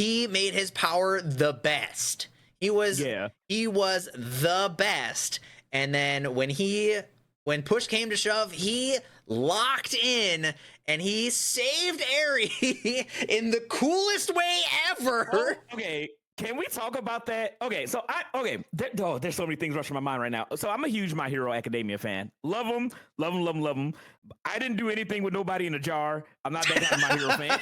he made his power the best. He was the best. And then when push came to shove, he locked in and he saved Eri in the coolest way ever. Oh, okay. Can we talk about that? Okay, so there's so many things rushing my mind right now. So I'm a huge My Hero Academia fan. Love them, love them, love them, love them. I didn't do anything with nobody in a jar. I'm not that kind of My Hero fan.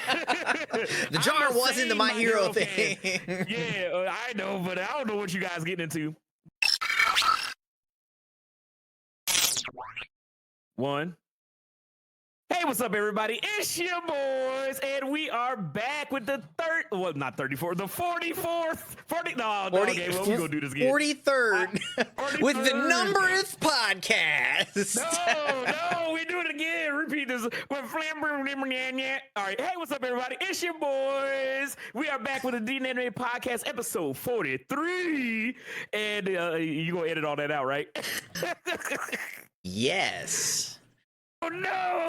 The jar wasn't the My Hero thing. Yeah, I know, but I don't know what you guys getting into. One. Hey, what's up, everybody? It's your boys, and we are back with the not 34, the 44th, 40, no, okay, well, we're going to do this again. 43rd, with the numberth podcast. No, we do it again. Repeat this. All right, hey, what's up, everybody? It's your boys. We are back with the DNAnime podcast, episode 43, and you going to edit all that out, right? Yes. Oh no!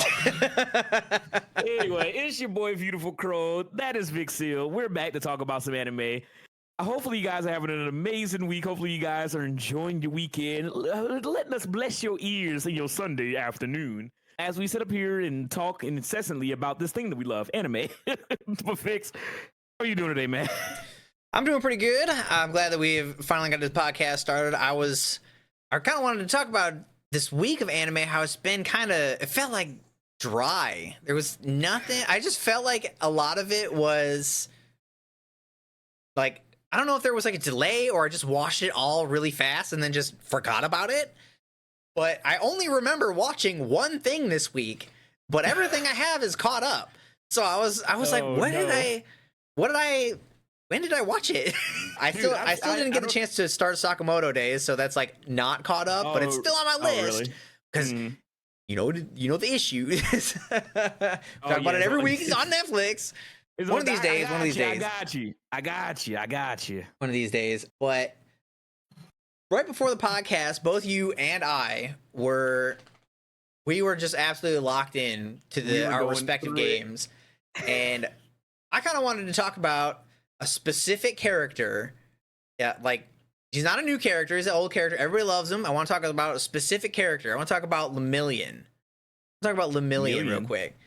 Anyway, it's your boy Beautiful Crow. That is Vic Seal. We're back to talk about some anime. Hopefully you guys are having an amazing week. Hopefully you guys are enjoying your weekend. Letting us bless your ears in your Sunday afternoon as we sit up here and talk incessantly about this thing that we love, anime. But Fix, how are you doing today, man? I'm doing pretty good. I'm glad that we've finally got this podcast started. I kind of wanted to talk about this week of anime, how it's been it felt like dry. There was nothing. I just felt like a lot of it was like, I don't know if there was like a delay or I just watched it all really fast and then just forgot about it. But I only remember watching one thing this week, but everything I have is caught up. So I was like, when did I watch it? I still didn't get the chance to start Sakamoto Days, so that's like not caught up, but it's still on my list because you know the issue is talk about it every week. It's on Netflix. One of these days. I got you. One of these days. But right before the podcast, both you and I were just absolutely locked in to our respective games, and I kind of wanted to talk about a specific character. Yeah, like he's not a new character, he's an old character. Everybody loves him. I want to talk about a specific character. I want to talk about Lemillion. Talk about Lemillion real quick.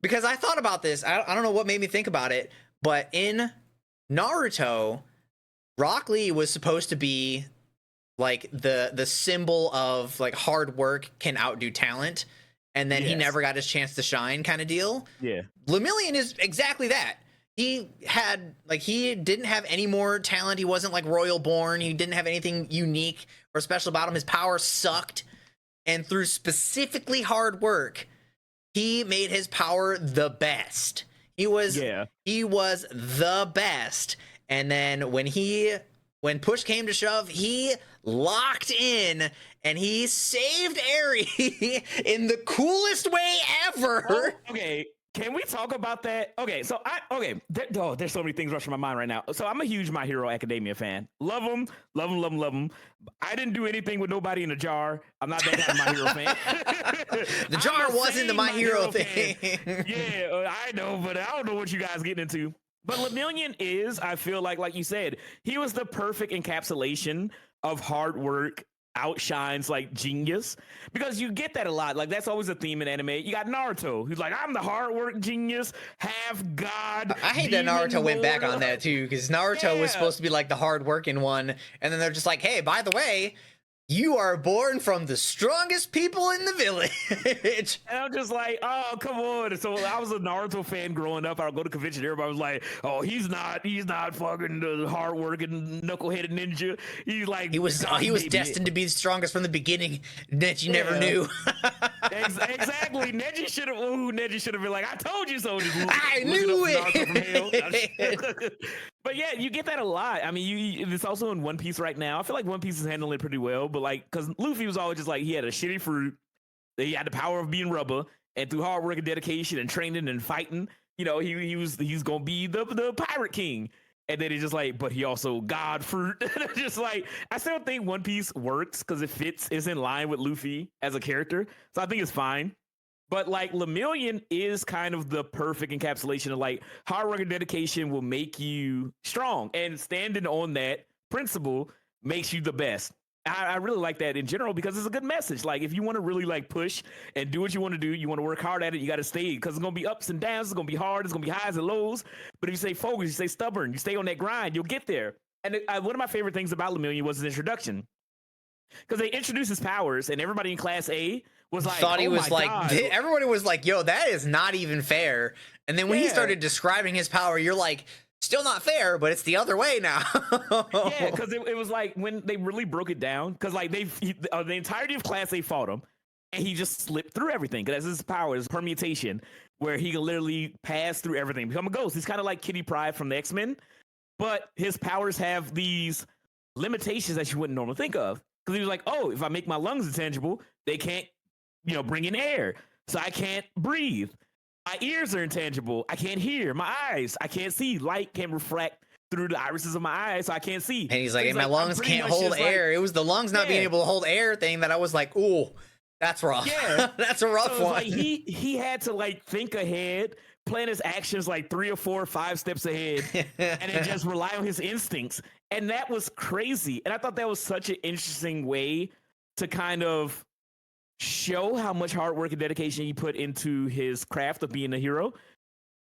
Because I thought about this. I don't know what made me think about it, but in Naruto, Rock Lee was supposed to be like the symbol of like hard work can outdo talent, and then he never got his chance to shine kind of deal. Yeah. Lemillion is exactly that. He didn't have any more talent. He wasn't like royal born. He didn't have anything unique or special about him. His power sucked. And through specifically hard work, he made his power the best. He was the best. And then when push came to shove, he locked in and he saved Eri in the coolest way ever. Oh, okay. Can we talk about that? Okay, so there's so many things rushing my mind right now. So I'm a huge My Hero Academia fan. Love them, love them, love them, love them. I didn't do anything with nobody in a jar. I'm not that kind of My Hero fan. The jar wasn't the My Hero thing. Yeah, I know, but I don't know what you guys getting into. But Lemillion is, I feel like you said, he was the perfect encapsulation of hard work outshines like genius, because you get that a lot. Like that's always a theme in anime. You got Naruto, who's like, I'm the hard work genius, half god. I hate that Naruto went back on that too, because Naruto was supposed to be like the hard working one, and then they're just like, hey, by the way, you are born from the strongest people in the village. And I'm just like, oh, come on. So I was a Naruto fan growing up. I would go to convention. Everybody was like, oh, he's not fucking the hardworking knuckleheaded ninja. He's like, he was destined to be the strongest from the beginning. Neji never knew. Exactly. Neji should have been like, I told you so. I knew it. But yeah, you get that a lot. I mean, it's also in One Piece right now. I feel like One Piece is handling it pretty well, but like, because Luffy was always just like, he had a shitty fruit, he had the power of being rubber, and through hard work and dedication and training and fighting, he's gonna be the pirate king. And then he's just like, but he also God fruit. Just like, I still think One Piece works because it fits, is in line with Luffy as a character, so I think it's fine. But like Lemillion is kind of the perfect encapsulation of like hard work and dedication will make you strong, and standing on that principle makes you the best. I really like that in general because it's a good message. Like if you want to really like push and do what you want to do, you want to work hard at it, you got to stay because it's gonna be ups and downs. It's gonna be hard. It's gonna be highs and lows. But if you stay focused, you stay stubborn, you stay on that grind, you'll get there. And one of my favorite things about Lemillion was his introduction because they introduced his powers, and everybody in Class A was like, thought he oh was my like, God. everybody was like, yo, that is not even fair. And then when he started describing his power, you're like, still not fair, but it's the other way now. Yeah, because it was like when they really broke it down, because like the entirety of Class A fought him, and he just slipped through everything. Because that's his power, his permutation, where he can literally pass through everything, become a ghost. He's kind of like Kitty Pryde from the X-Men, but his powers have these limitations that you wouldn't normally think of. Because he was like, oh, if I make my lungs intangible, they can't, bring in air, so I can't breathe. My ears are intangible. I can't hear. My eyes, I can't see. Light can reflect through the irises of my eyes, so I can't see. And he's like, so and my lungs can't hold air. It was the lungs not being able to hold air thing that I was like, ooh, that's rough. Yeah, that's a rough one. Like he had to like think ahead, plan his actions like 3 or 4 or 5 steps ahead, and then just rely on his instincts. And that was crazy. And I thought that was such an interesting way to kind of show how much hard work and dedication he put into his craft of being a hero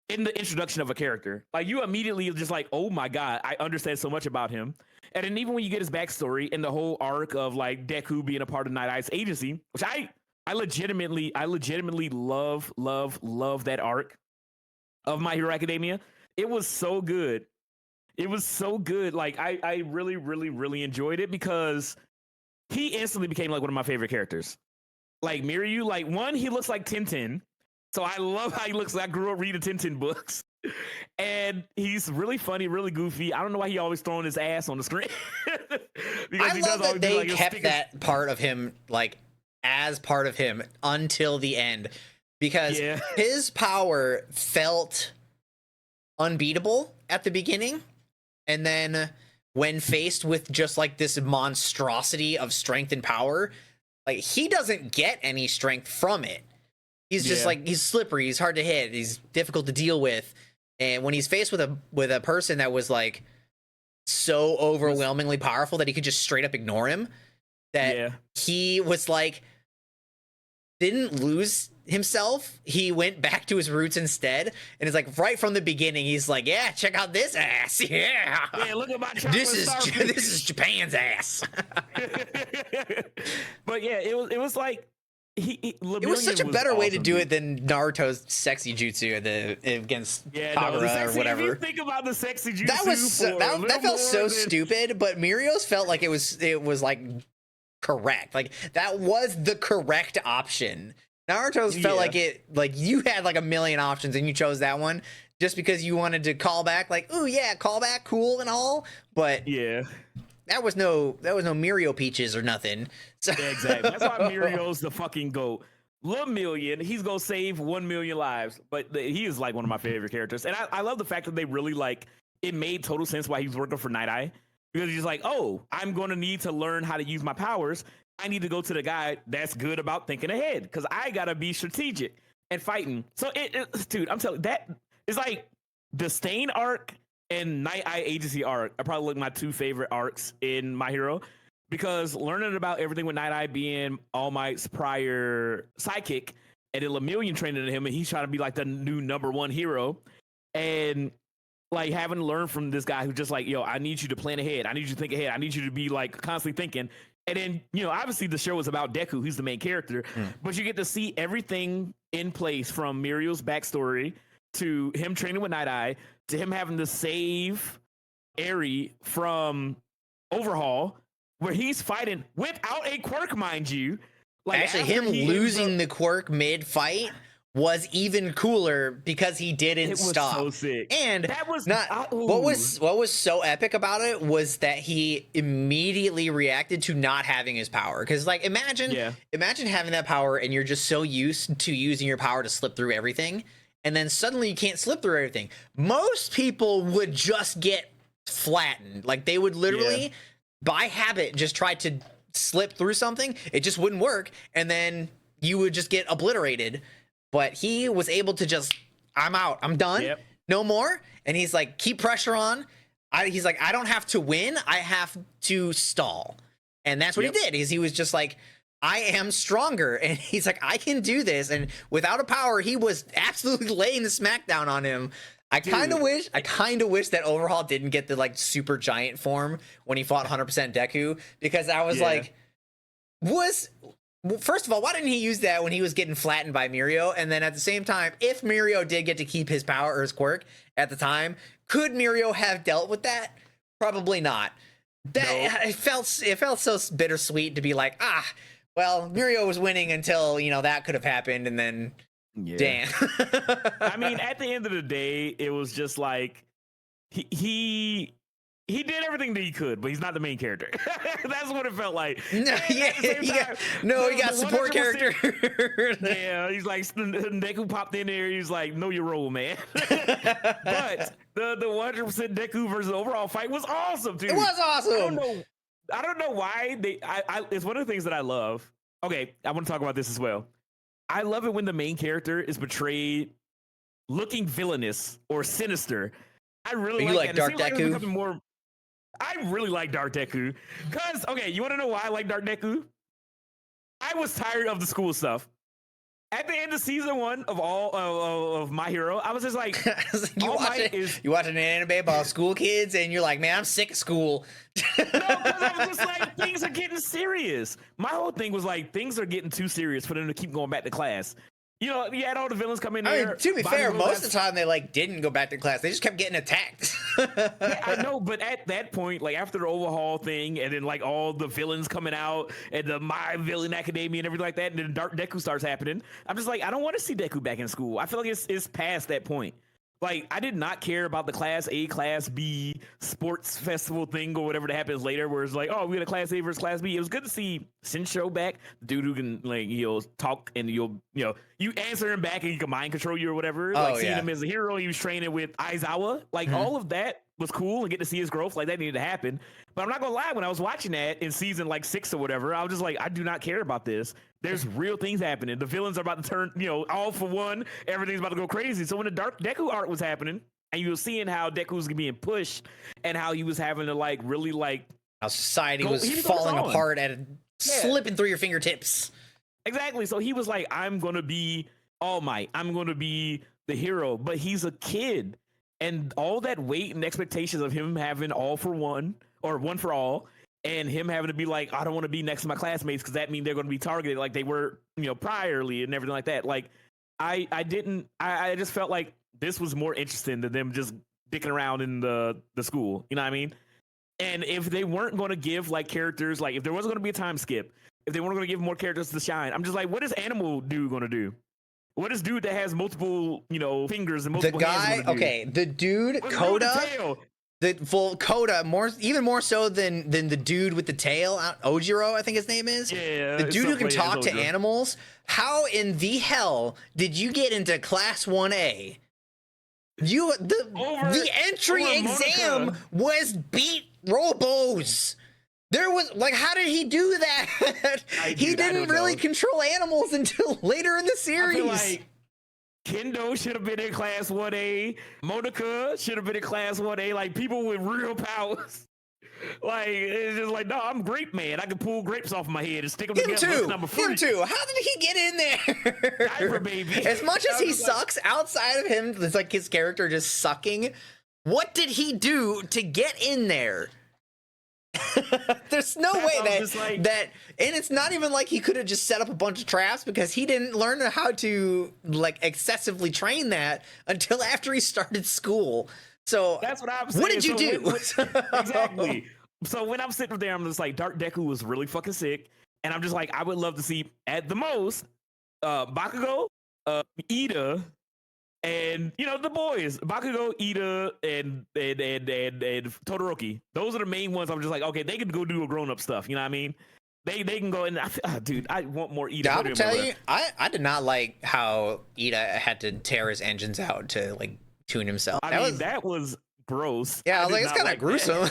in the introduction of a character. Like you immediately just like, oh my God, I understand so much about him. And then even when you get his backstory and the whole arc of like Deku being a part of Night Eye's agency, which I legitimately love that arc of My Hero Academia. It was so good. It was so good. Like I really enjoyed it because he instantly became like one of my favorite characters. Like Miryu, like one, he looks like Tintin. So I love how he looks. I grew up reading Tintin books. And he's really funny, really goofy. I don't know why he always throwing his ass on the screen. I love that they kept that part of him like as part of him until the end because his power felt unbeatable at the beginning, and then when faced with just like this monstrosity of strength and power, like he doesn't get any strength from it. He's just like, he's slippery, he's hard to hit, he's difficult to deal with. And when he's faced with a person that was like so overwhelmingly powerful that he could just straight up ignore him, that he was like, didn't lose himself. He went back to his roots instead, and it's like right from the beginning, he's like, "Yeah, check out this ass. Yeah, look at my this is Japan's ass." But yeah, it was like it was such a better way to do it than Naruto's sexy jutsu against Kagura or whatever. If you think about the sexy jutsu, that felt so stupid. But Mirio's felt like it was like correct. Like that was the correct option. Naruto's felt like you had like a million options and you chose that one just because you wanted to call back. Like, ooh yeah, call back, cool and all. But that was no Mirio peaches or nothing. So. Yeah, exactly. That's why Mirio's the fucking GOAT. Lemillion, he's gonna save 1 million lives, but he is like one of my favorite characters. And I love the fact that they really like it made total sense why he was working for Night Eye. Because he's like, oh, I'm going to need to learn how to use my powers. I need to go to the guy that's good about thinking ahead because I got to be strategic and fighting. So, dude, I'm telling you, that is like the Stain arc and Night Eye Agency arc are probably like my 2 favorite arcs in My Hero because learning about everything with Night Eye being All Might's prior sidekick and then Lemillion training to him and he's trying to be like the new #1 hero. And like having to learn from this guy who's just like, yo, I need you to plan ahead. I need you to think ahead. I need you to be like constantly thinking. And then, obviously the show is about Deku, who's the main character, but you get to see everything in place from Mirio's backstory to him training with Night Eye to him having to save Eri from Overhaul, where he's fighting without a quirk, mind you. Like actually, him losing the quirk mid-fight was even cooler because he didn't stop. So sick. And that was not what was so epic about it was that he immediately reacted to not having his power. Because like imagine having that power and you're just so used to using your power to slip through everything, and then suddenly you can't slip through everything. Most people would just get flattened. Like they would literally by habit just try to slip through something. It just wouldn't work, and then you would just get obliterated. but he was able to just, I'm out, I'm done, Yep. no more. And he's like, keep pressure on. He's like, I don't have to win, I have to stall. And that's what Yep. he did. Is he was just like, I am stronger, and he's like, I can do this. And without a power, he was absolutely laying the smackdown on him. I kind of wish that Overhaul didn't get the like super giant form when he fought 100% Deku, because I was like, first of all, why didn't he use that when he was getting flattened by Mirio? And then at the same time, if Mirio did get to keep his power or his quirk at the time, could Mirio have dealt with that? Probably not. It felt so bittersweet to be like, well, Mirio was winning until, you know, that could have happened, and then damn. I mean, at the end of the day, it was just like he did everything that he could, but he's not the main character. That's what it felt like. No, he got support character. Yeah, he's like, Deku popped in there. He's like, know your role, man. But the 100% Deku versus overall fight was awesome, too. It was awesome. I don't know why it's one of the things that I love. Okay, I want to talk about this as well. I love it when the main character is portrayed looking villainous or sinister. I really like that. Dark Deku? I really like Dark Deku. Because, okay, you want to know why I like Dark Deku? I was tired of the school stuff. At the end of season 1 of of My Hero, I was just like, you watching an anime about school kids, and you're like, man, I'm sick of school. No, because I was just like, things are getting serious. My whole thing was like, things are getting too serious for them to keep going back to class. You know, you had all the villains come in there. I mean, to be fair, most of the time they like didn't go back to class. They just kept getting attacked. Yeah, I know, but at that point, like after the overhaul thing, and then like all the villains coming out, and the My Villain Academia and everything like that, and then Dark Deku starts happening. I'm just like, I don't want to see Deku back in school. I feel like it's past that point. Like, I did not care about the Class A, Class B sports festival thing or whatever that happens later, where it's like, oh, we got a Class A versus Class B. It was good to see Shinsho back, the dude who can, like, talk and you answer him back and he can mind control you or whatever. Seeing him as a hero, he was training with Aizawa. Like, all of that was cool, and get to see his growth. Like, that needed to happen. But I'm not gonna lie, when I was watching that in season like 6 or whatever, I was just like, I do not care about this. There's real things happening. The villains are about to turn, all for one. Everything's about to go crazy. So when the Dark Deku art was happening, and you were seeing how Deku was being pushed, and how he was having to like really like how society was falling apart and slipping through your fingertips. Exactly. So he was like, I'm gonna be All Might. I'm gonna be the hero. But he's a kid, and all that weight and expectations of him having all for one or one for all, and him having to be like, I don't want to be next to my classmates because that means they're going to be targeted like they were, priorly and everything like that. Like, I just felt like this was more interesting than them just dicking around in the school. You know what I mean? And if they weren't going to give like characters, like if there wasn't going to be a time skip, if they weren't going to give more characters to shine, I'm just like, what is Animal Dude going to do? What is dude that has multiple, fingers and multiple hands gonna do? Okay, the dude Koda. Koda, even more so than the dude with the tail, Ojiro, I think his name is. Yeah, the dude who can talk to animals. How in the hell did you get into Class 1A? The entry exam was beat Robos. There was like, how did he do that? He didn't really control animals until later in the series. I feel like Kendo should have been in Class 1A. Monica should have been in Class 1A. Like, people with real powers. Like, it's just like, no, I'm Grape Man. I can pull grapes off my head and stick them together. Him too. How did he get in there? Diaper baby. As much as he sucks, outside of him, it's like his character just sucking. What did he do to get in there? There's no way that, and it's not even like he could have just set up a bunch of traps, because he didn't learn how to like excessively train that until after he started school. So that's what I'm saying. What did you do? Exactly. So when I'm sitting there, I'm just like, Dark Deku was really fucking sick, and I'm just like, I would love to see at the most Bakugo, Ida, and the boys, Bakugo, Ida, and Todoroki. Those are the main ones. I'm just like, okay, they can go do a grown up stuff. You know what I mean? They can go and dude, I want more Ida. I'll tell you, I did not like how Ida had to tear his engines out to like tune himself. That was gross. Yeah, I was did like, it's not kind of like gruesome.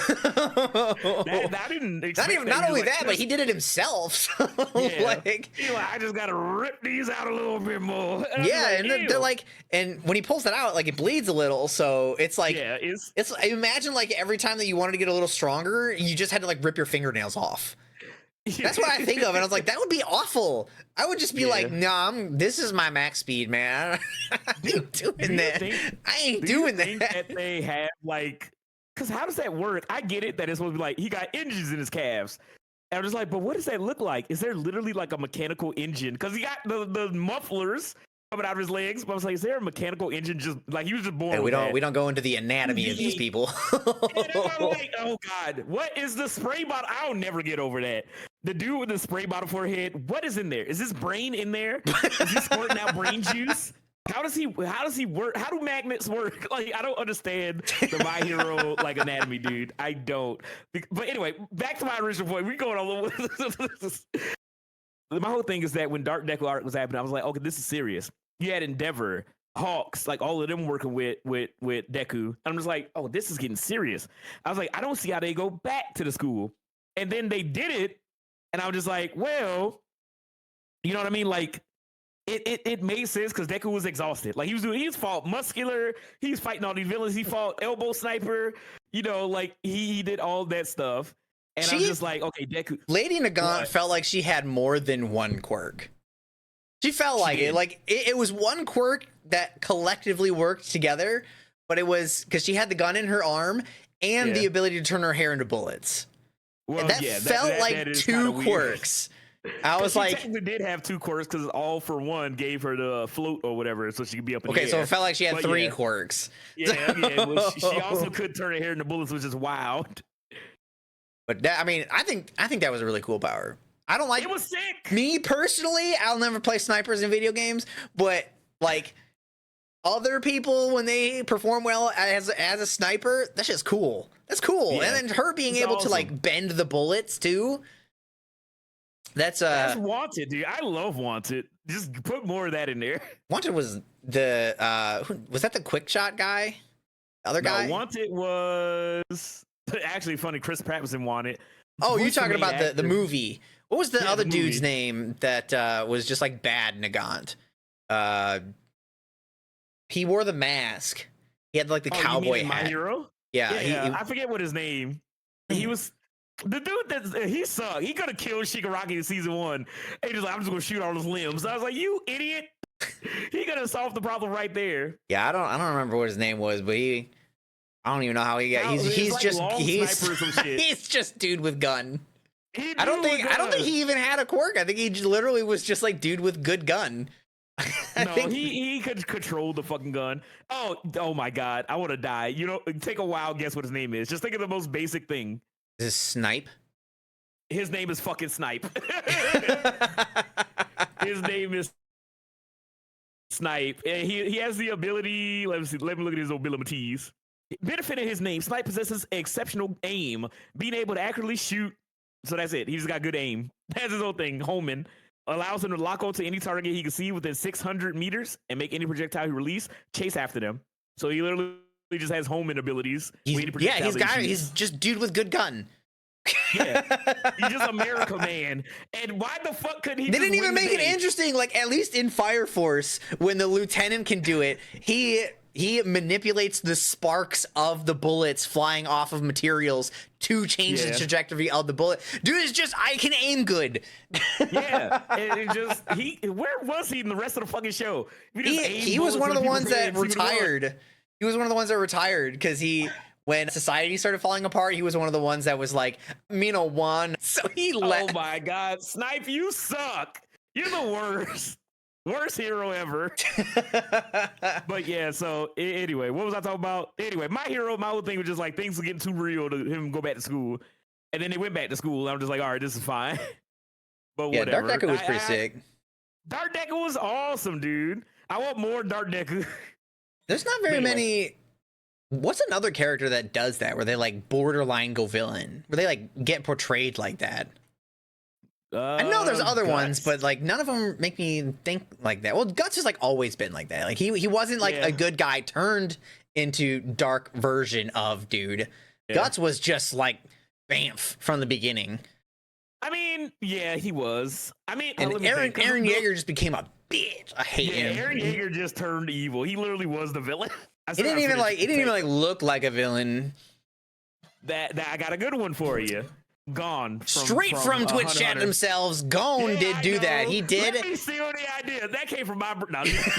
I didn't Not expect even, that. not He was only like, that, but he did it himself. So, yeah. like, He's like, I just gotta rip these out a little bit more. And I'm just yeah, like, and they're ew. like, and when he pulls it out, like it bleeds a little. So it's like, Yeah, it's it's imagine like every time that you wanted to get a little stronger, you just had to like rip your fingernails off. That's what I think of, and I was like, that would be awful. I would just be like, Yeah. nah, this is my max speed, man. I ain't doing that. I ain't Do you doing think that. that they have like? Because how does that work? I get it that it's supposed to be like he got engines in his calves. And I'm just like, but what does that look like? Is there literally like a mechanical engine? Because he got the mufflers coming out of his legs. But I was like, is there a mechanical engine? Just like he was just born Hey, with that. we don't go into the anatomy of these people. And I'm like, oh god, what is the spray bottle? I'll never get over that. The dude with the spray bottle for a head. What is in there? Is this brain in there? Is he squirting out brain juice? How does he work? How do magnets work? Like, I don't understand the My Hero like anatomy, dude. I don't. But anyway, back to my original point. We going all over. My whole thing is that when Dark Deku arc was happening, I was like, okay, this is serious. You had Endeavor, Hawks, like all of them working with Deku. And I'm just like, oh, this is getting serious. I was like, I don't see how they go back to the school. And then they did it, and I was just like, well, you know what I mean? Like, it made sense because Deku was exhausted. Like he's fought muscular, he's fighting all these villains, he fought elbow sniper, you know, like he did all that stuff. And I'm just like, okay, Deku. Lady Nagant What? felt like she had more than one quirk. She felt like it. Like it was one quirk that collectively worked together, but it was because she had the gun in her arm and the ability to turn her hair into bullets. Well, And that felt like two quirks. I was like, technically did have two quirks because All for One gave her the float or whatever, so she could be up in the air. okay, so it felt like she had But three yeah. quirks. Yeah. Well, she also could turn her hair into bullets, which is wild. But that, I mean, I think that was a really cool power. I don't like It was sick. me personally. I'll never play snipers in video games, but like other people when they perform well as a sniper, that's just cool. That's cool. Yeah. And then her being able to like bend the bullets too. That's Wanted, dude. I love Wanted. Just put more of that in there. Wanted was the was that the quick shot guy? The other guy? No, Wanted was actually funny. Chris Pratt was in Wanted. Oh, you're Who's the talking main about the actor? movie. What was the Yeah, other the dude's movie. name that was just like bad Nagant? He wore the mask. He had like the Oh, you cowboy mean in My hat. Hero? Yeah, Yeah, I forget what his name. He was the dude that he sucked. He could have killed Shigaraki in season 1. And he just like, I'm just gonna shoot all his limbs. I was like, you idiot. He could have solved the problem right there. yeah. I don't remember what his name was, but I don't even know how he got. No, it's He's like just Long he's Sniper or some shit. he's just dude with gun. He I don't knew think it he even had a quirk. I think he literally was just like dude with good gun. No, he could control the fucking gun. Oh my god, I want to die. You know, take a wild guess what his name is. Just think of the most basic thing. Is this Snipe? His name is fucking Snipe. His name is Snipe. And he has the ability. Let me look at his abilities. Benefit of his name, Snipe possesses exceptional aim, being able to accurately shoot. So that's it. He just got good aim. That's his whole thing. Homan allows him to lock onto any target he can see within 600 meters and make any projectile he release chase after them. So he literally just has Homan abilities. He's just dude with good gun. Yeah, he's just America man. And why the fuck couldn't he? They just didn't even win the make it day? interesting. Like at least in Fire Force, when the lieutenant can do it, he manipulates the sparks of the bullets flying off of materials to change the trajectory of the bullet. Dude is just I can aim good. Yeah, and it just where was he in the rest of the fucking show? He was one of the ones that retired. He was one of the ones that retired because when society started falling apart, he was one of the ones that was like, Mina won. So he left. Oh my god, Snipe, you suck. You're the worst. Worst hero ever. But yeah, so anyway, what was I talking about? Anyway, my whole thing was just like things were getting too real to him go back to school. And then they went back to school. And I'm just like, all right, this is fine. But Yeah, whatever. Dark Deku was pretty sick. Dark Deku was awesome, dude. I want more Dark Deku. There's not very many. What's another character that does that, where they like borderline go villain, where they like get portrayed like that? I know there's other ones, but like none of them make me think like that. Well, Guts has like always been like that. Like he wasn't like a good guy turned into dark version of dude. Yeah. Guts was just like bamf from the beginning. I mean, yeah, he was. I mean, And Aaron Yeager just became a bitch. I hate him. Aaron Yeager just turned evil. He literally was the villain. He didn't even look like a villain. That I got a good one for you. Gone straight from Twitch chat themselves. Gone did do that. He did. Let me steal the idea. That came from my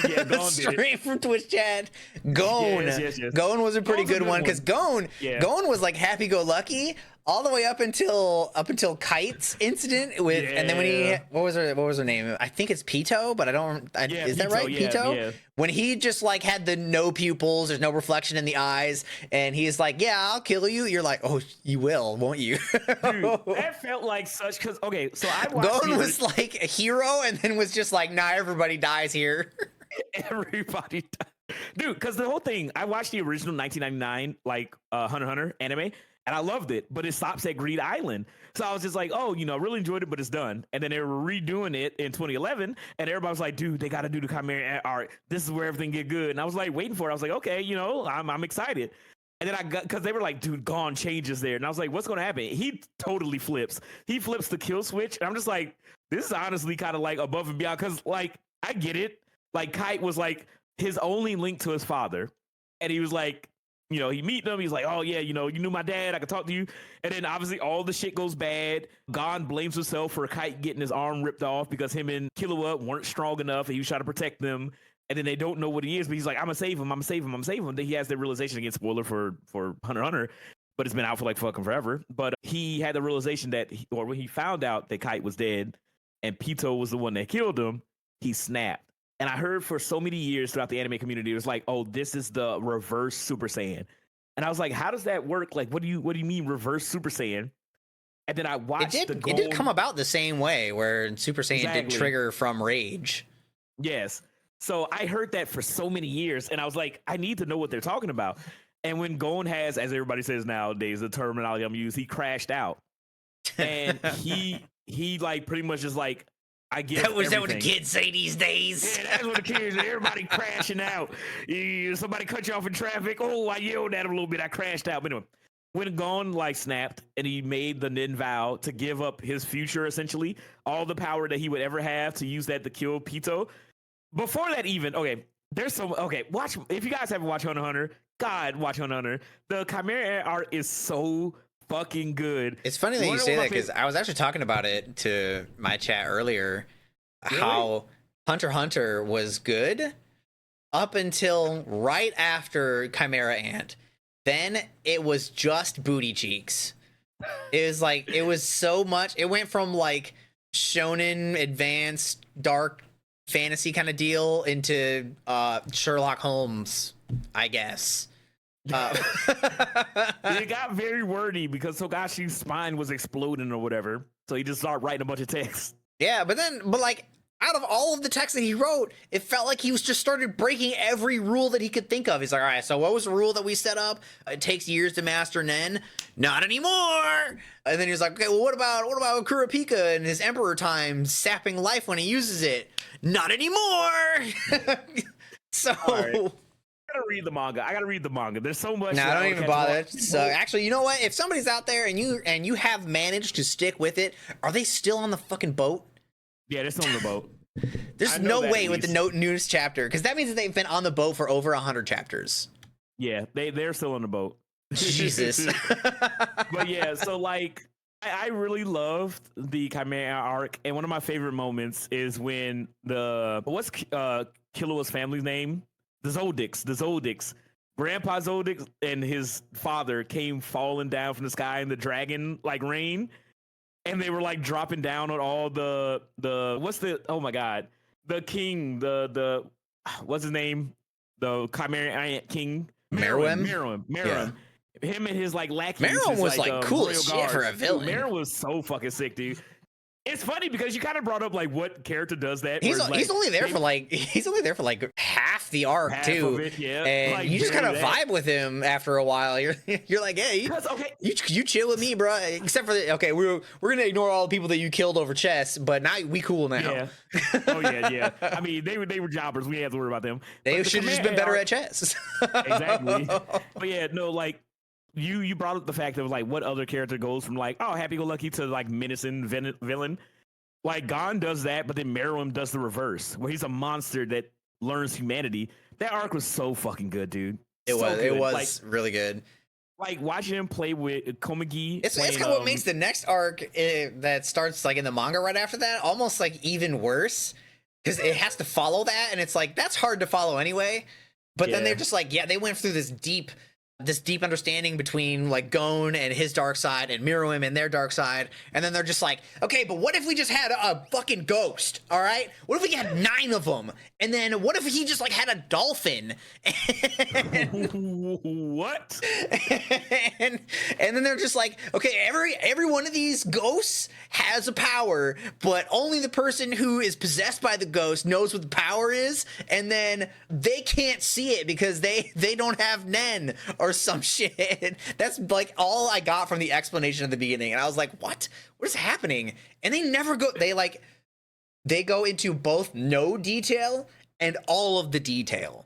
yeah. Gone straight from Twitch chat. Gone. Yes. Gone was a pretty good one because Gone was like happy go lucky all the way up until Kite's incident with, and then when he what was her name? I think it's Pito, but I don't. Is that right? Pito. Yeah. When he just like had the no pupils, there's no reflection in the eyes, and he's like, "Yeah, I'll kill you." You're like, "Oh, you will, won't you?" Dude, that felt like such because so I watched. Gon was like a hero, and then was just like, "Nah, everybody dies here." Everybody died. Dude, because the whole thing, I watched the original 1999 like Hunter x Hunter anime. And I loved it, but it stops at Greed Island. So I was just like, oh, really enjoyed it, but it's done. And then they were redoing it in 2011, and everybody was like, dude, they got to do the Chimera art. This is where everything get good. And I was like, waiting for it. I was like, okay, I'm excited. And then I got, because they were like, dude, Gon changes there. And I was like, what's going to happen? He totally flips. He flips the kill switch. And I'm just like, this is honestly kind of like above and beyond. Because like, I get it. Like Kite was like his only link to his father. And he was like, he meet them. He's like, oh, yeah, you knew my dad. I could talk to you. And then obviously all the shit goes bad. Gon blames himself for Kite getting his arm ripped off because him and Killua weren't strong enough and he was trying to protect them. And then they don't know what he is, but he's like, I'm going to save him. I'm going to save him. I'm going to save him. Then he has the realization, again, spoiler for Hunter x Hunter, but it's been out for like fucking forever. But he had the realization that, when he found out that Kite was dead and Pito was the one that killed him, he snapped. And I heard for so many years throughout the anime community, it was like, oh, this is the reverse Super Saiyan. And I was like, how does that work? Like, what do you mean reverse Super Saiyan? And then I watched it did come about the same way where Super Saiyan did trigger from rage. Yes. So I heard that for so many years, and I was like, I need to know what they're talking about. And when Gon has, as everybody says nowadays, the terminology I'm using, he crashed out. And he like pretty much just like, I get that what the kids say these days. Yeah, that's what the kids say. Everybody crashing out. Somebody cut you off in traffic. Oh, I yelled at him a little bit. I crashed out. But anyway, when Gon like snapped and he made the Nin vow to give up his future, essentially, all the power that he would ever have to use that to kill Pito. Before that even, watch. If you guys haven't watched Hunter x Hunter, God, watch Hunter x Hunter. The Chimera art is so fucking good. It's funny that you say that because I was actually talking about it to my chat earlier. Really? How Hunter x Hunter was good up until right after Chimera Ant. Then it was just booty cheeks. It was so much. It went from like shonen advanced dark fantasy kind of deal into Sherlock Holmes, I guess. It got very wordy because Togashi's spine was exploding or whatever, so he just started writing a bunch of text. Yeah, but like out of all of the text that he wrote, it felt like he was just started breaking every rule that he could think of. He's like, all right, so what was the rule that we set up? It takes years to master Nen. Not anymore. And then he was like, okay, well, what about Kurapika and his Emperor time sapping life when he uses it? Not anymore. So. I gotta read the manga. There's so much. No, I don't even bother. So actually, you know what? If somebody's out there and you have managed to stick with it, are they still on the fucking boat? Yeah, they're still on the boat. There's no way with the newest chapter, because that means that they've been on the boat for over 100 chapters. Yeah, they're still on the boat. Jesus. But yeah, so like I really loved the Chimera arc, and one of my favorite moments is when what's Killua's family's name? The Zoldycks. Grandpa Zoldyck and his father came falling down from the sky in the dragon like rain, and they were like dropping down on all the king, the what's his name, the Chimera King, Meruem. Yeah. Him and his like lackey. Meruem was like cool as shit for a villain. Meruem was so fucking sick, dude. it's funny because you kind of brought up like what character does that. He's where, he's like, only there for like half the arc half too, of it, yeah. and Like, you just kind of barely that. vibe with him after a while. You're like, hey, 'Cause, okay, you chill with me, bro. Except for okay, we're gonna ignore all the people that you killed over chess, but now we cool now. yeah. Oh yeah. I mean, they were jobbers. We didn't have to worry about them. They But the should have just been command better arc- at chess. Exactly. But yeah, no, like you brought up the fact of like what other character goes from like happy-go-lucky to like menacing villain. Like Gon does that, but then Meruem does the reverse, where he's a monster that learns humanity. That arc was so fucking good, dude. It So was. good. It was really good. Like watching him play with Komagi. It's playing, kind of what makes the next arc that starts like in the manga right after that almost like even worse because it has to follow that, and it's like that's hard to follow anyway. But then Yeah. they're just like, yeah, they went through this deep understanding between like Gon and his dark side and Meruem and their dark side, and then they're just like, okay, but what if we just had a fucking ghost? All right, what if we had 9 of them, and then what if he just like had a dolphin? What? and then they're just like, okay, every one of these ghosts has a power, but only the person who is possessed by the ghost knows what the power is, and then they can't see it because they don't have Nen or some shit. That's like all I got from the explanation at the beginning, and I was like, what is happening? And they never go, they go into both no detail and all of the detail.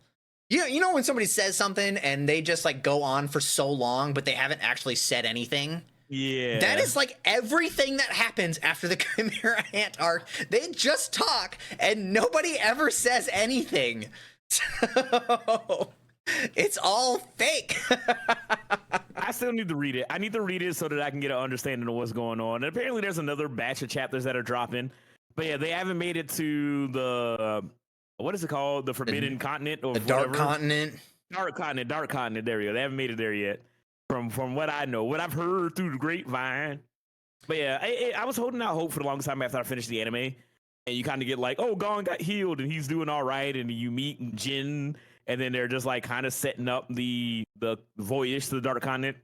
You know when somebody says something and they just like go on for so long, but they haven't actually said anything? Yeah. That is like everything that happens after the Chimera Ant arc. They just talk and nobody ever says anything. So it's all fake. I still need to read it. I need to read it so that I can get an understanding of what's going on. And apparently there's another batch of chapters that are dropping. But yeah, they haven't made it to the what is it called? The Forbidden Continent or The Dark whatever. Continent. Dark Continent. There we go. They haven't made it there yet. From what I know, what I've heard through the grapevine. But yeah, I was holding out hope for the longest time after I finished the anime, and you kind of get like, oh, Gon got healed and he's doing all right, and you meet Jin, and then they're just like kind of setting up the voyage to the Dark Continent.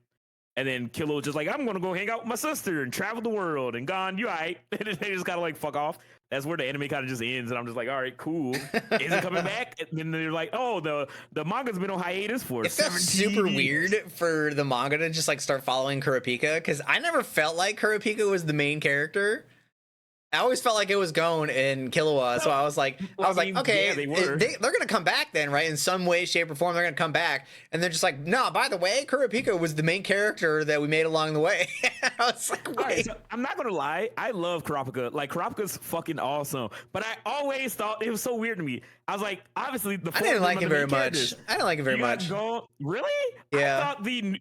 And then Killua just like, I'm gonna go hang out with my sister and travel the world. And Gon, you alright? And then they just gotta like fuck off. That's where the anime kind of just ends. And I'm just like, all right, cool. Is it coming back? And then they're like, oh, the manga's been on hiatus for It felt 17 super years. weird for the manga to just like start following Kurapika because I never felt like Kurapika was the main character. I always felt like it was Gon and Killua, so I was like, okay, yeah, they were. they're gonna come back then, right? In some way, shape, or form, they're gonna come back, and they're just like, no, by the way, Kurapika was the main character that we made along the way. I was like, wait. All right, so I'm not gonna lie, I love Kurapika. Like Kurapika's fucking awesome, but I always thought it was so weird to me. I was like, obviously the I didn't like it very much. characters. I didn't like it very You got much. Really? Yeah. I thought the New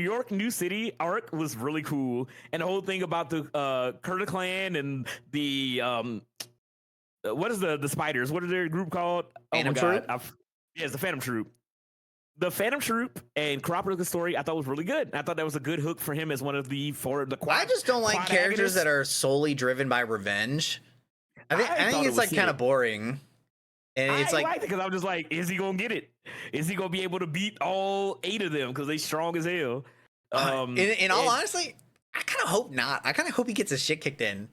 York New City arc was really cool, and the whole thing about the Kurta clan and the what is the spiders? What is their group called? Phantom oh my Troop? God, yeah, it's the Phantom Troop. The Phantom Troop and Kurapika's story, I thought was really good. I thought that was a good hook for him as one of the I just don't like quad characters agonists. that are solely driven by revenge. I I think thought it it's was like kind sick. of boring. And it's I like, liked it because I'm just like, is he gonna get it? Is he gonna be able to beat all 8 of them because they strong as hell? in all and- honesty, I kind of hope not. I kind of hope he gets his shit kicked in.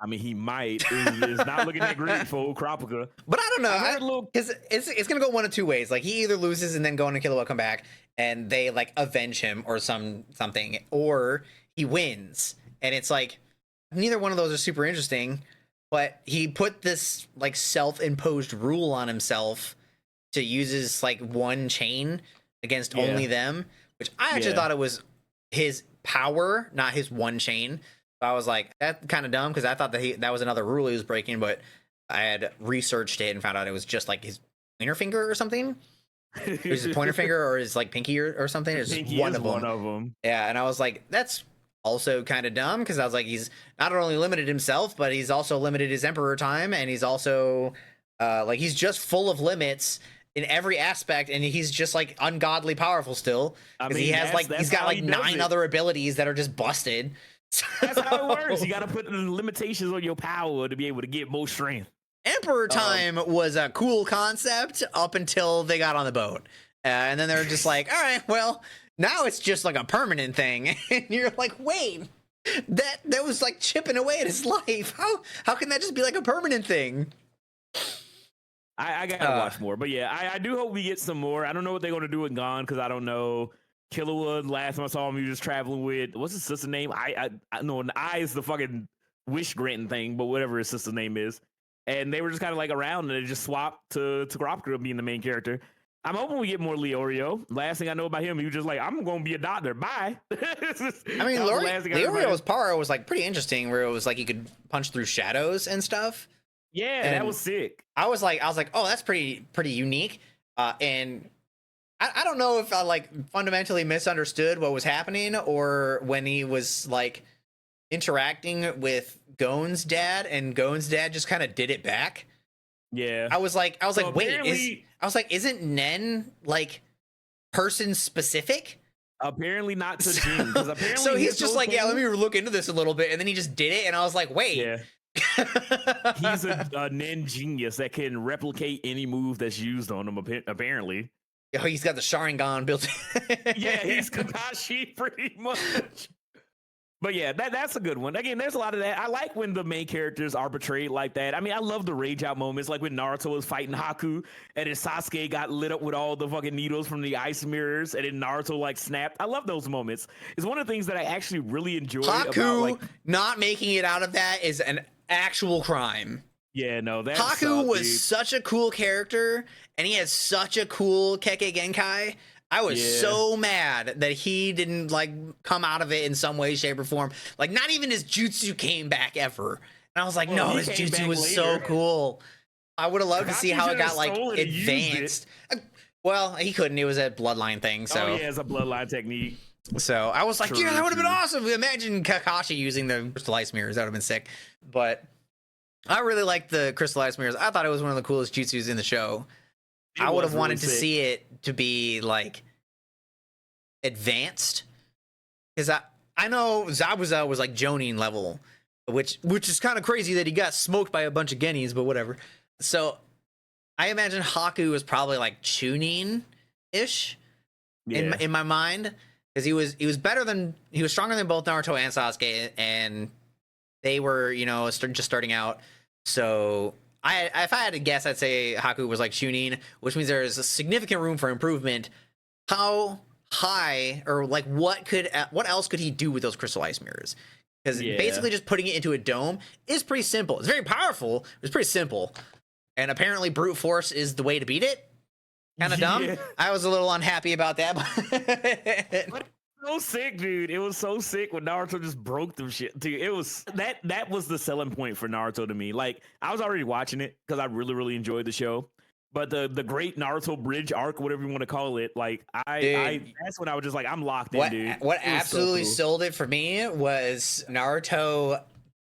I mean, he might. It's not looking that great for old Kurapika. But I don't know. I heard a little- Because it's gonna go one of two ways. Like he either loses and then Gon and Killua come back and they like avenge him or something, or he wins. And it's like neither one of those are super interesting. But he put this like self-imposed rule on himself to use his like one chain against Yeah. only them, which I actually Yeah. thought it was his power, not his one chain. So I was like, that's kind of dumb because I thought that was another rule he was breaking, but I had researched it and found out it was just like his pointer finger or something. It was his pointer finger or his like pinky or something. It's just Pinky one is of them. one of them. Yeah, and I was like, that's also kind of dumb because I was like, he's not only limited himself, but he's also limited his emperor time, and he's also like he's just full of limits in every aspect, and he's just like ungodly powerful still I because mean, he has that's- like that's he's got how like he does 9 it. other abilities that are just busted. That's how it works. You got to put the limitations on your power to be able to get more strength. Emperor time was a cool concept up until they got on the boat, and then they're just like, all right, well, now it's just like a permanent thing, and you're like, wait. That was like chipping away at his life. How can that just be like a permanent thing? I gotta watch more, but yeah, I do hope we get some more. I don't know what they're gonna do with Gon because I don't know. Killerwood, last time I saw him, he was just traveling with what's his sister name? I know an I is the fucking wish granting thing, but whatever his sister's name is. And they were just kind of like around and they just swapped to Kurapika being the main character. I'm hoping we get more Leorio. Last thing I know about him, he was just like, I'm gonna be a doctor. Bye. I mean, Leorio's power was like pretty interesting, where it was like he could punch through shadows and stuff. Yeah, and that was sick. I was like, oh, that's pretty unique. And I don't know if I like fundamentally misunderstood what was happening, or when he was like interacting with Gon's dad, and Gon's dad just kind of did it back. Yeah, I was like, wait, isn't Nen like person specific? Apparently not to Jin, because apparently so he's just like, yeah, let me look into this a little bit, and then he just did it, and I was like, wait. Yeah. He's a Nen genius that can replicate any move that's used on him, apparently. Oh, he's got the Sharingan built in. Yeah, he's Kakashi pretty much. But yeah, that's a good one. Again, there's a lot of that. I like when the main characters are portrayed like that. I mean, I love the rage out moments, like when Naruto was fighting Haku, and then Sasuke got lit up with all the fucking needles from the ice mirrors, and then Naruto like snapped. I love those moments. It's one of the things that I actually really enjoy. Haku about, not making it out of that is an actual crime. Yeah, no, that Haku was such a cool character, and he had such a cool Kekkei Genkai. I was so mad that he didn't like come out of it in some way, shape, or form. Like, not even his jutsu came back ever. And I was like, no, his jutsu was so cool. I would have loved to see how it got like advanced. Well, he couldn't. It was a bloodline thing. So yeah, it's a bloodline technique. So I was like, yeah, that would have been awesome. Imagine Kakashi using the crystal ice mirrors. That would have been sick. But I really liked the crystal ice mirrors. I thought it was one of the coolest jutsus in the show. I would have wanted to see it to be like advanced, because I know Zabuza was like Jonin level, which is kind of crazy that he got smoked by a bunch of Genis, but whatever. So I imagine Haku was probably like Chunin ish in my mind, because he was stronger than both Naruto and Sasuke, and they were just starting out. So if I had to guess, I'd say Haku was like Chunin, which means there is a significant room for improvement. How high, or like what else could he do with those crystal ice mirrors? Because basically just putting it into a dome is pretty simple. It's very powerful. It's pretty simple. And apparently brute force is the way to beat it. Kind of dumb. I was a little unhappy about that. But so sick, dude. It was so sick when Naruto just broke them shit, dude. It was that was the selling point for Naruto to me. Like, I was already watching it because I really, really enjoyed the show. But the great Naruto bridge arc, whatever you want to call it, like that's when I was just like, I'm locked in, dude. What absolutely sold it for me was Naruto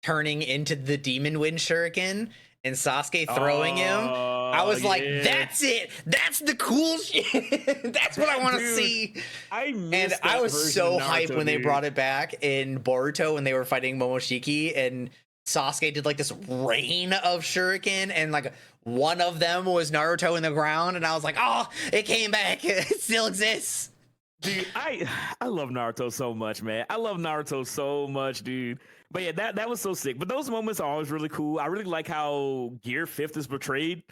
turning into the Demon Wind Shuriken and Sasuke throwing him. I was like, that's it. That's the cool shit. That's what I want to see. I was so hyped when they brought it back in Boruto when they were fighting Momoshiki, and Sasuke did like this rain of shuriken, and like one of them was Naruto in the ground, and I was like, oh, it came back. It still exists. Dude, I love Naruto so much, man. I love Naruto so much, dude. But yeah, that was so sick. But those moments are always really cool. I really like how Gear 5th is portrayed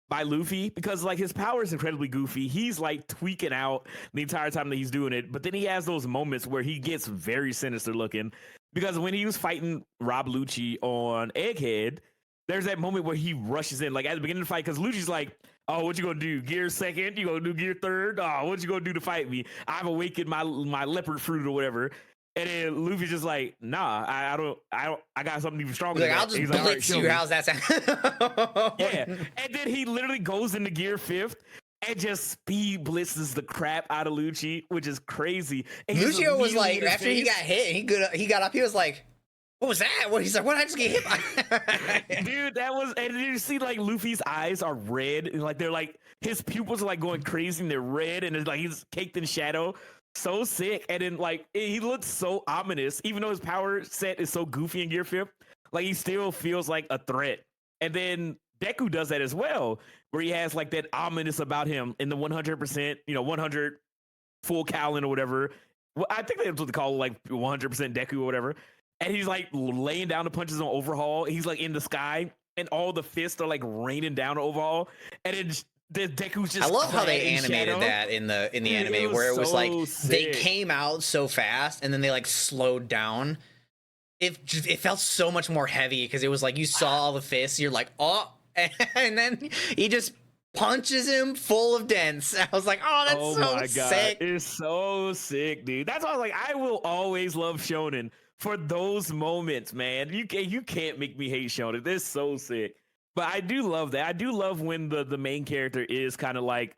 by Luffy, because like his power is incredibly goofy. He's like tweaking out the entire time that he's doing it, but then he has those moments where he gets very sinister looking. Because when he was fighting Rob Lucci on Egghead, there's that moment where he rushes in, like at the beginning of the fight, because Lucci's like, oh, what you gonna do? Gear 2nd? You gonna do Gear 3rd? Oh, what you gonna do to fight me? I've awakened my leopard fruit or whatever. And then Luffy's just like, nah, I got something even stronger. Like, I'll just blitz you. How's that sound? Yeah. And then he literally goes into Gear 5th and just speed blitzes the crap out of Lucci, which is crazy. And Lucio was like, after he got hit, he got up, he was like, what was that? He's like, what did I just get hit by? Dude, that was, and you see like Luffy's eyes are red, and like they're like, his pupils are like going crazy and they're red, and it's like he's caked in shadow. So sick. And then like he looks so ominous, even though his power set is so goofy in Gear 5th, like he still feels like a threat. And then Deku does that as well, where he has like that ominous about him in the 100%, 100 full Callan or whatever. Well, I think that's what they call like 100% Deku or whatever. and he's like laying down the punches on Overhaul. He's like in the sky, and all the fists are like raining down on Overhaul, and it's the Deku's just. I love how they clad in animated shadow. that in the Dude, anime, where it was like so they sick. came out so fast and then they like slowed down. It felt so much more heavy because it was like you saw all the fists, you're like, oh, and then he just punches him full of dents. I was like, oh, that's Oh so my god, sick. it's so sick, dude. That's why I was like, I will always love shonen for those moments, man. You can't make me hate shonen. It's so sick. But I do love that. I do love when the main character is kind of like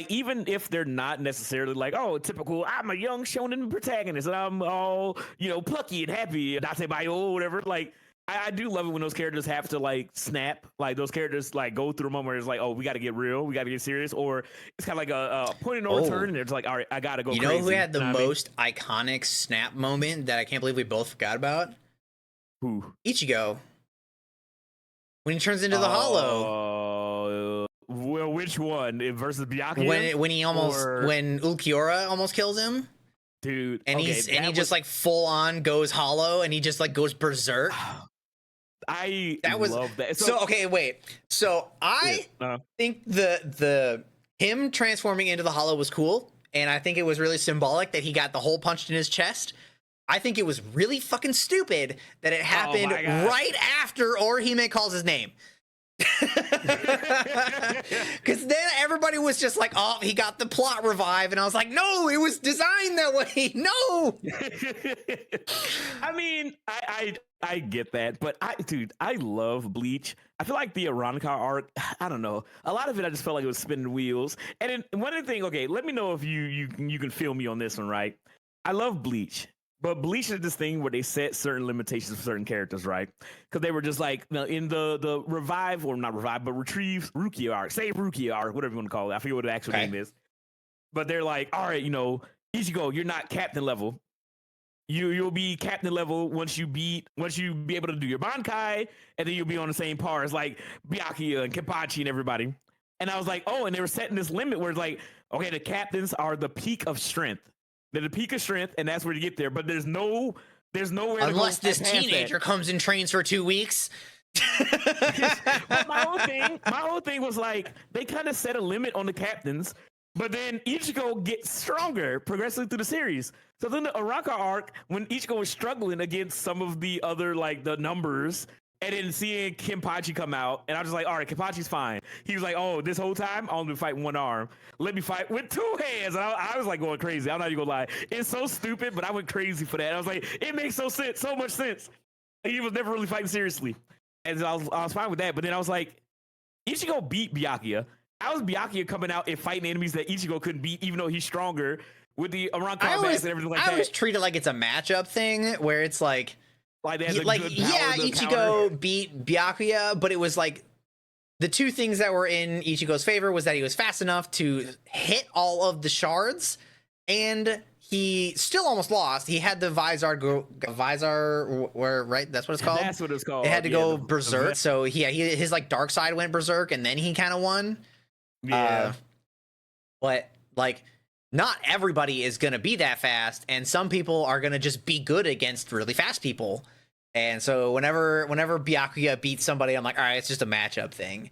even if they're not necessarily like, oh, typical, I'm a young shonen protagonist and I'm all, plucky and happy, Date Bayo, whatever. Like, I do love it when those characters have to like snap, like those characters like go through a moment where it's like, oh, we got to get real, we got to get serious, or it's kind of like a point of no return, and it's like, all right, I gotta go. You crazy. know who had the You know what I mean? most iconic snap moment that I can't believe we both forgot about? Who? Ichigo. When he turns into the Hollow. Well, which one? Versus Byakuya? When he almost when Ulquiorra almost kills him, dude, and okay, he just like full on goes hollow, and he just like goes berserk. That was love that. So okay, wait. So I think the him transforming into the Hollow was cool, and I think it was really symbolic that he got the hole punched in his chest. I think it was really fucking stupid that it happened right after Orihime calls his name. Because then everybody was just like, oh, he got the plot revive, and I was like, no, it was designed that way. No. I mean, I get that, but I love Bleach. I feel like the Aranaka arc, I don't know, a lot of it I just felt like it was spinning wheels. And then one of the things, okay, let me know if you can feel me on this one, right? I love Bleach. But Bleach is this thing where they set certain limitations for certain characters, right? Because they were just like, in the revive, or not revive, but retrieve Rukia arc, save Rukia arc, whatever you want to call it. I forget what the actual name is. But they're like, all right, Ichigo, you're not captain level. You'll be captain level once you be able to do your Bankai, and then you'll be on the same par as like Byakuya and Kenpachi and everybody. And I was like, oh, and they were setting this limit where it's like, okay, the captains are the peak of strength. They're the peak of strength, and that's where you get there. But there's nowhere unless this teenager comes and trains for 2 weeks. But my whole thing was like, they kind of set a limit on the captains, but then Ichigo gets stronger progressively through the series. So then the Araka arc, when Ichigo was struggling against some of the other like the numbers, and then seeing Kenpachi come out, and I was just like, all right, Kenpachi's fine. He was like, oh, this whole time, I'll only fight one arm. Let me fight with 2 hands. And I was like going crazy. I'm not even gonna lie. It's so stupid, but I went crazy for that. I was like, it makes so much sense. And he was never really fighting seriously. And I was fine with that. But then I was like, Ichigo beat Byakuya. How was Byakuya coming out and fighting enemies that Ichigo couldn't beat, even though he's stronger with the around combat and everything like that? I always treat it like it's a matchup thing where it's like, Ichigo counter. beat Byakuya, but it was like the two things that were in Ichigo's favor was that he was fast enough to hit all of the shards, and he still almost lost. He had the Vizar, where right? That's what it's called. That's what it's called. It had to go berserk. So his like dark side went berserk, and then he kind of won. Yeah, but like, not everybody is gonna be that fast, and some people are gonna just be good against really fast people. And so whenever Byakuya beats somebody, I'm like, all right, it's just a matchup thing.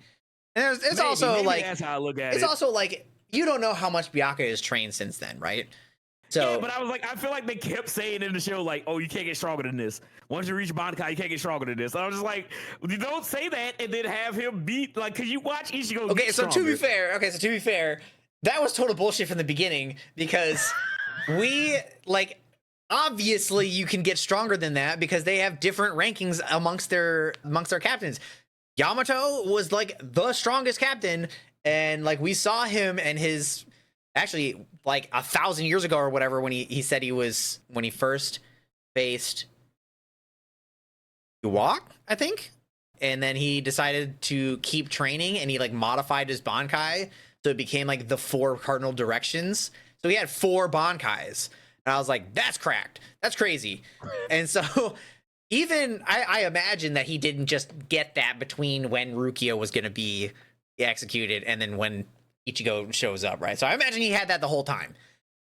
And it's also like, that's how I look at it. It's also like, you don't know how much Byakuya has trained since then, right? So yeah, but I was like, I feel like they kept saying in the show, like, oh, you can't get stronger than this. Once you reach Bankai, you can't get stronger than this. And I was just like, you don't say that and then have him beat, like, cause you watch Ichigo. Okay, so to be fair, that was total bullshit from the beginning, because we like, obviously you can get stronger than that because they have different rankings amongst their captains. Yamato was like the strongest captain, and like we saw him and his, actually like 1,000 years ago or whatever, when he said when he first faced Yuwak, I think, and then he decided to keep training, and he like modified his Bankai so it became like the 4 cardinal directions. So he had 4 Bankais. And I was like, that's cracked. That's crazy. And so even I imagine that he didn't just get that between when Rukia was going to be executed and then when Ichigo shows up, right? So I imagine he had that the whole time.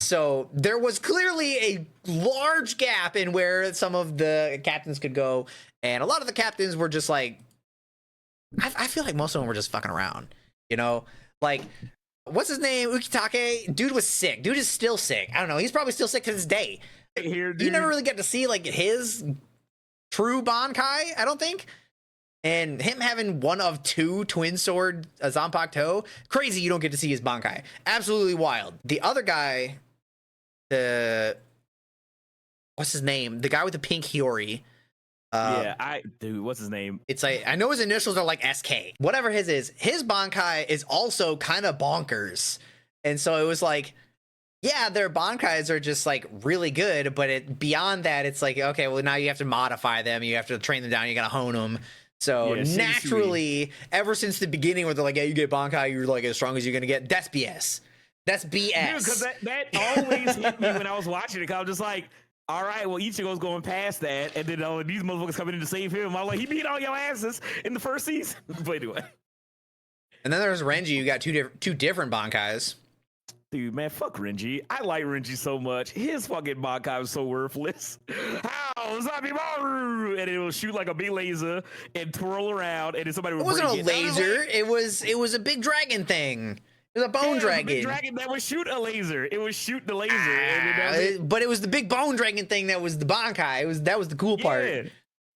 So there was clearly a large gap in where some of the captains could go, and a lot of the captains were just like, I feel like most of them were just fucking around, you know, like what's his name, Ukitake. Dude was sick. Dude is still sick. I don't know. He's probably still sick to this day. Here, You never really get to see like his true Bankai, I don't think. And him having one of two twin sword Zanpakuto, crazy you don't get to see his Bankai. Absolutely wild. The other guy, what's his name? The guy with the pink Hiyori. Dude, what's his name? It's like, I know his initials are like SK. Whatever his is, his Bankai is also kind of bonkers. And so it was like, yeah, their Bankais are just like really good, but beyond that, it's like, okay, well now you have to modify them, you have to train them down, you gotta hone them. So Yeah, naturally, ever since the beginning where they're like, yeah, you get Bankai, you're like as strong as you're gonna get, that's BS. That's BS. Dude, because that always hit me when I was watching it. Cause I was just like, all right, well, Ichigo's going past that, and then these motherfuckers coming in to save him. I'm like, he beat all your asses in the first season. But anyway. And then there's Renji, you got two different Bankais. Dude, man, fuck Renji. I like Renji so much. His fucking Bankai was so worthless. How? Zabimaru! And it will shoot like a big laser and twirl around, and then somebody would It wasn't a break laser. It was a big dragon thing. It was a bone dragon. Big dragon that would shoot a laser. It would shoot the laser. And then But it was the big bone dragon thing that was the Bankai. That was the cool part. Yeah,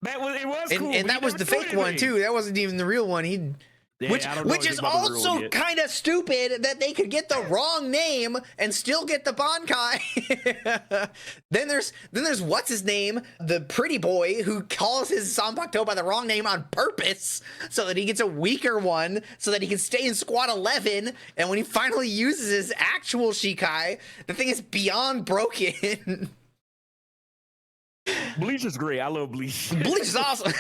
it was And, cool. and that was the fake one too. That wasn't even the real one. Yeah, which is also kind of stupid that they could get the wrong name and still get the Bankai. then there's what's his name, the pretty boy who calls his Zanpakuto by the wrong name on purpose so that he gets a weaker one so that he can stay in squad 11, and when he finally uses his actual Shikai, the thing is beyond broken. Bleach is great. I love Bleach. Bleach is awesome.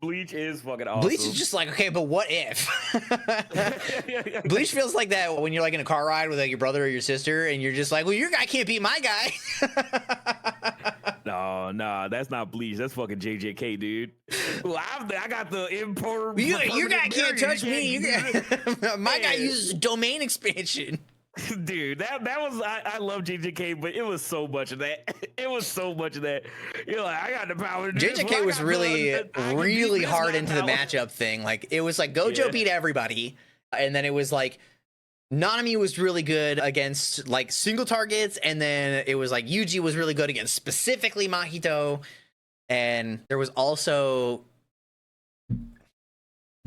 Bleach is fucking awesome. Bleach is just like, okay, but what if? Bleach feels like that when you're like in a car ride with like your brother or your sister, and you're just like, well, your guy can't beat my guy. No, that's not Bleach. That's fucking JJK, dude. Well, I got the import. Your guy can't touch me. My guy Yeah. uses domain expansion. Dude, that was I love JJK, but it was so much of that. It was so much of that. You're like, I got the power to do this. JJK Well, I was got really, the- I can beat really this hard guy into the power. matchup thing. Like it was like Gojo Yeah. beat everybody, and then it was like Nanami was really good against like single targets, and then it was like Yuji was really good against specifically Mahito, and there was also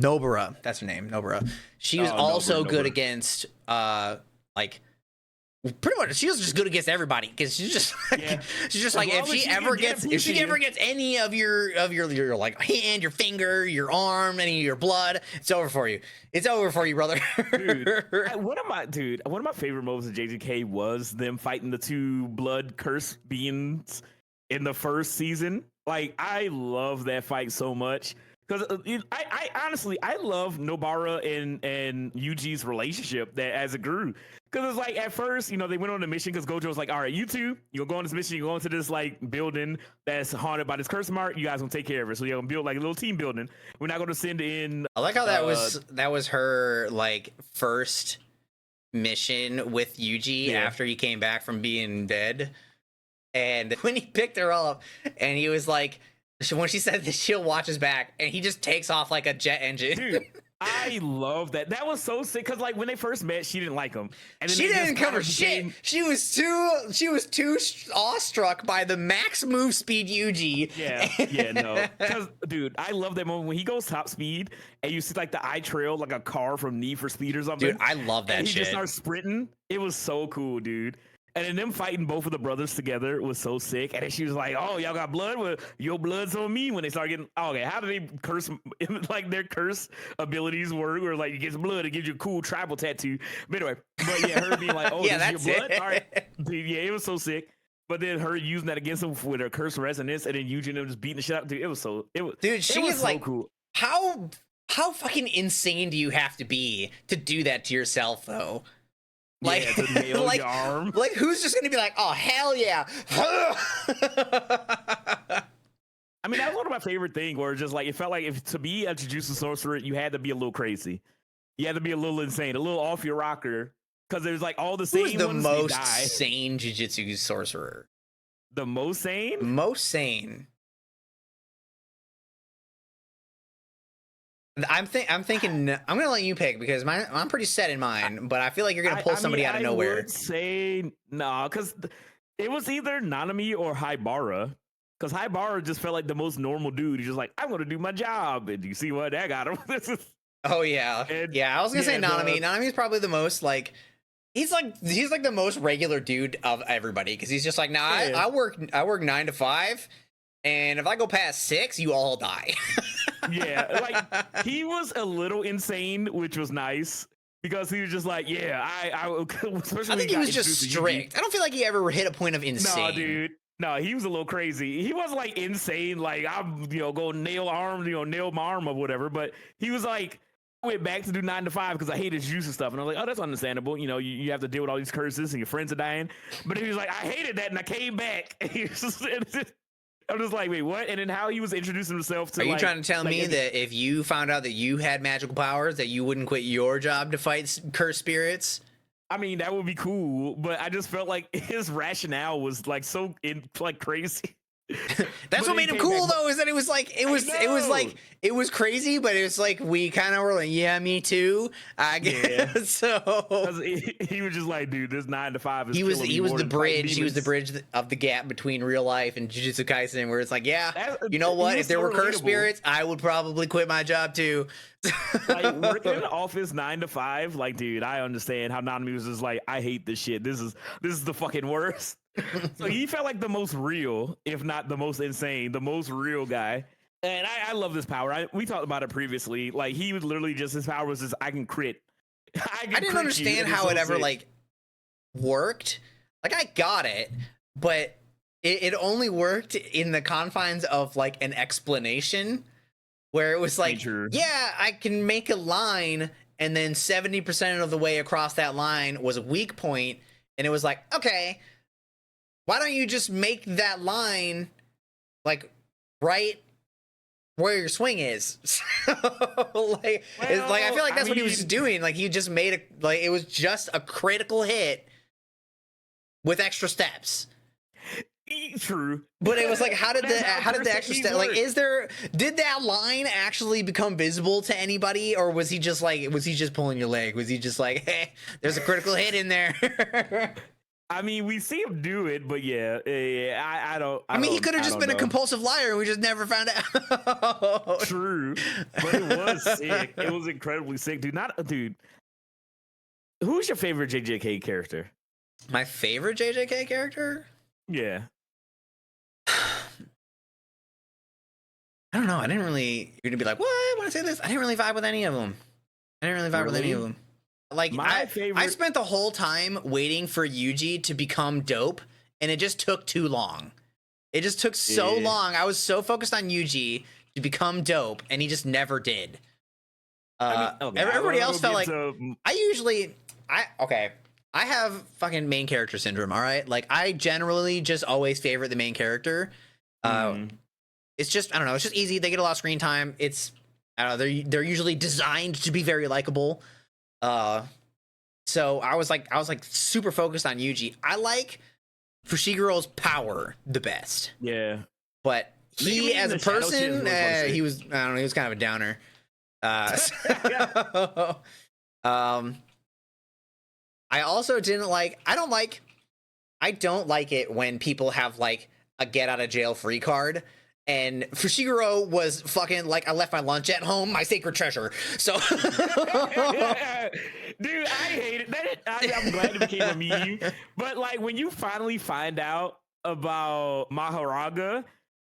Nobara. That's her name, Nobara. She was also Nobara. good against like pretty much she was just good against everybody because she's just like, Yeah. she's just As like long if as she she ever can get gets if she Putin. ever gets any of your like hand, your finger, your arm, any of your blood, it's over for you. It's over for you, brother. One of my favorite moments of JJK was them fighting the two blood curse beings in the first season. Like, I love that fight so much because I honestly I love Nobara and Yuji's relationship that as it grew. Because it's like at first, they went on a mission because Gojo was like, all right, you two, you're going to go on this mission, you're going to this like building that's haunted by this curse mark, you guys gonna take care of it. So you're gonna build like a little team building. We're not gonna send in I like how that was her like first mission with Yuji after he came back from being dead. And when he picked her up and he was like, when she said that she'll watch his back, and he just takes off like a jet engine. Dude, I love that. That was so sick because like when they first met, she didn't like him. And then She they just didn't kinda cover shit. became- She was too awestruck by the max move speed Yuji. Yeah, no. Because, dude, I love that moment when he goes top speed and you see like the eye trail, like a car from Need for Speed or something. Dude, I love that and he shit. just starts sprinting. It was so cool, dude. And then them fighting both of the brothers together was so sick. And then she was like, "Oh, y'all got blood? Well, your blood's on me." When they start getting, okay, how do they curse? Like their curse abilities work, where like you get some blood, it gives you a cool tribal tattoo. But anyway, her being like, "Oh, Yeah, this is your that's blood." it. All right, dude, yeah, it was so sick. But then her using that against him with her curse resonance, and then Eugene them just beating the shit out. Dude, it was so Dude, she it was is so like, cool. how fucking insane do you have to be to do that to yourself though? Like, Yeah, to nail like, your arm. like who's just gonna be like, oh hell yeah? I mean, that was one of my favorite things where it's just like it felt like if to be a Jujutsu sorcerer, you had to be a little crazy. You had to be a little insane, a little off your rocker because there's like all the same Who's the ones, they most die. sane jujutsu sorcerer? The most sane? Most sane. I'm thinking. I'm gonna let you pick because I'm pretty set in mine, but I feel like you're gonna pull somebody out of nowhere. I would say no, because it was either Nanami or Haibara. Because Haibara just felt like the most normal dude. He's just like, I'm gonna do my job, and you see what that got him. Oh yeah, yeah. I was gonna say Nanami. Nanami's probably the most like. He's like the most regular dude of everybody because he's just like, nah, I work 9 to 5, and if I go past 6, you all die. Yeah, like he was a little insane, which was nice because he was just like, yeah, I think he was just strict. I don't feel like he ever hit a point of insane. No, dude. No, he was a little crazy. He wasn't like insane, like I'm, go nail my arm or whatever. But he was like, I went back to do 9 to 5 because I hated juice and stuff. And I was like, oh, that's understandable. You have to deal with all these curses and your friends are dying. But he was like, I hated that and I came back. I'm just like, wait, what? And then how he was introducing himself to. Are you trying to tell me that if you found out that you had magical powers, that you wouldn't quit your job to fight cursed spirits? I mean, that would be cool, but I just felt like his rationale was like so crazy. That's what made him cool though, is that it was crazy, but it was like we kind of were like, yeah, me too, I guess. Yeah. So he was just like, dude, this 9 to 5 is he was the bridge. He was the bridge of the gap between real life and Jujutsu Kaisen, where it's like, yeah, you know what? If there were cursed spirits, I would probably quit my job too. Like working in an office 9 to 5, like, dude, I understand how Nanami was just like, I hate this shit. This is the fucking worst. So he felt like the most real, if not the most insane, the most real guy. And I love this power. We talked about it previously. Like he was literally just, his power was just, I can crit. I didn't understand how it ever like worked. Like I got it, but it only worked in the confines of like an explanation where it was like, yeah, I can make a line, and then 70% of the way across that line was a weak point, and it was like, okay, why don't you just make that line like right where your swing is? I feel like that's what he was doing. Like he just made it was just a critical hit with extra steps. True, but it was like, how did the extra step, like, did that line actually become visible to anybody, or was he just pulling your leg? Was he just like, hey, there's a critical hit in there? I mean, we see him do it, but yeah, I don't. I mean, he could have just been a compulsive liar, and we just never found out. True, but it was sick. It was incredibly sick, dude. Who's your favorite JJK character? My favorite JJK character? Yeah. I don't know. I didn't really. You're gonna be like, what? When I say this, I didn't really vibe with any of them. Like I spent the whole time waiting for Yuji to become dope, and it just took too long. It just took so long. I was so focused on Yuji to become dope, and he just never did. Everybody else felt like I have fucking main character syndrome. All right, like I generally just always favorite the main character. It's just, I don't know. It's just easy. They get a lot of screen time. It's, I don't know. They're usually designed to be very likable. So I was like super focused on Yuji. I like Fushigero's power the best. Yeah. But he as a person, he was, I don't know. He was kind of a downer. I also didn't like. I don't like it when people have like a get out of jail free card. And Fushiguro was fucking like, I left my lunch at home, my sacred treasure. So, dude, I hate it. I'm glad it became a meme. But like, when you finally find out about Maharaga,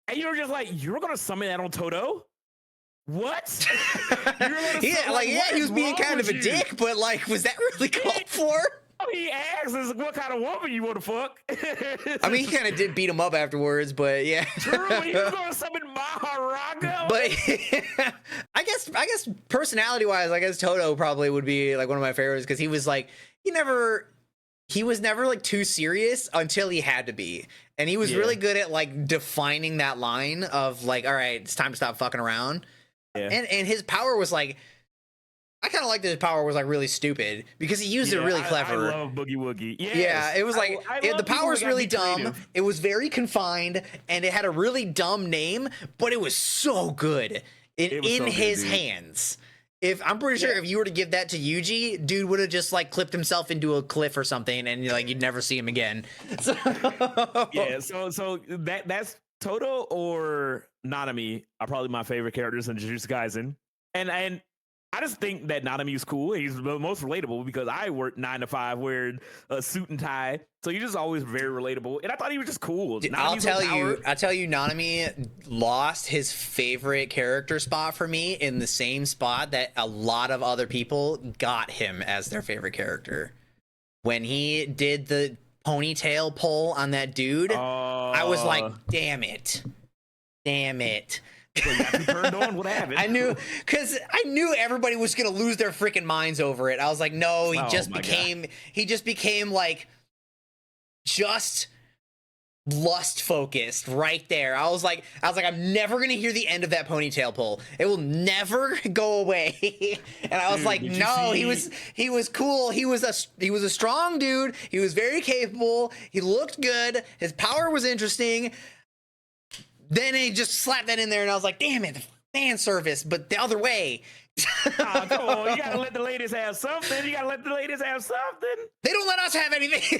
and you're just like, you're gonna summon that on Toto? What? He was being kind of a dick, but like, was that really called for? He asks us what kind of woman you want to fuck. I mean, he kind of did beat him up afterwards, but yeah. True, he was going to summon Maharaga. But I guess personality-wise, I guess Toto probably would be like one of my favorites because he was like, he was never like too serious until he had to be, and he was really good at like defining that line of like, all right, it's time to stop fucking around. Yeah. And his power was like, I kind of like that his power was like really stupid because he used it really clever. I love Boogie Woogie. Yes. Yeah, it was like the power was really dumb. Creative. It was very confined, and it had a really dumb name, but it was so good in his hands. If I'm pretty sure if you were to give that to Yuji, dude would have just like clipped himself into a cliff or something, and like you'd never see him again. So Yeah, so that's Toto or Nanami are probably my favorite characters in Jujutsu Kaisen, and I just think that Nanami is cool. He's the most relatable because I work 9 to 5 wearing a suit and tie, so he's just always very relatable. And I thought he was just cool. Dude, I'll tell you, Nanami lost his favorite character spot for me in the same spot that a lot of other people got him as their favorite character. When he did the ponytail pull on that dude, I was like, damn it. So you got turned on. What happened? I knew everybody was gonna lose their freaking minds over it. I was like, no, he just became like just lust focused right there. I was like, I'm never gonna hear the end of that ponytail pull. It will never go away. And I was like, no, he was cool. He was a strong dude. He was very capable. He looked good. His power was interesting. Then he just slapped that in there, and I was like, damn it, fan service, but the other way. Oh, come on, you gotta let the ladies have something. They don't let us have anything.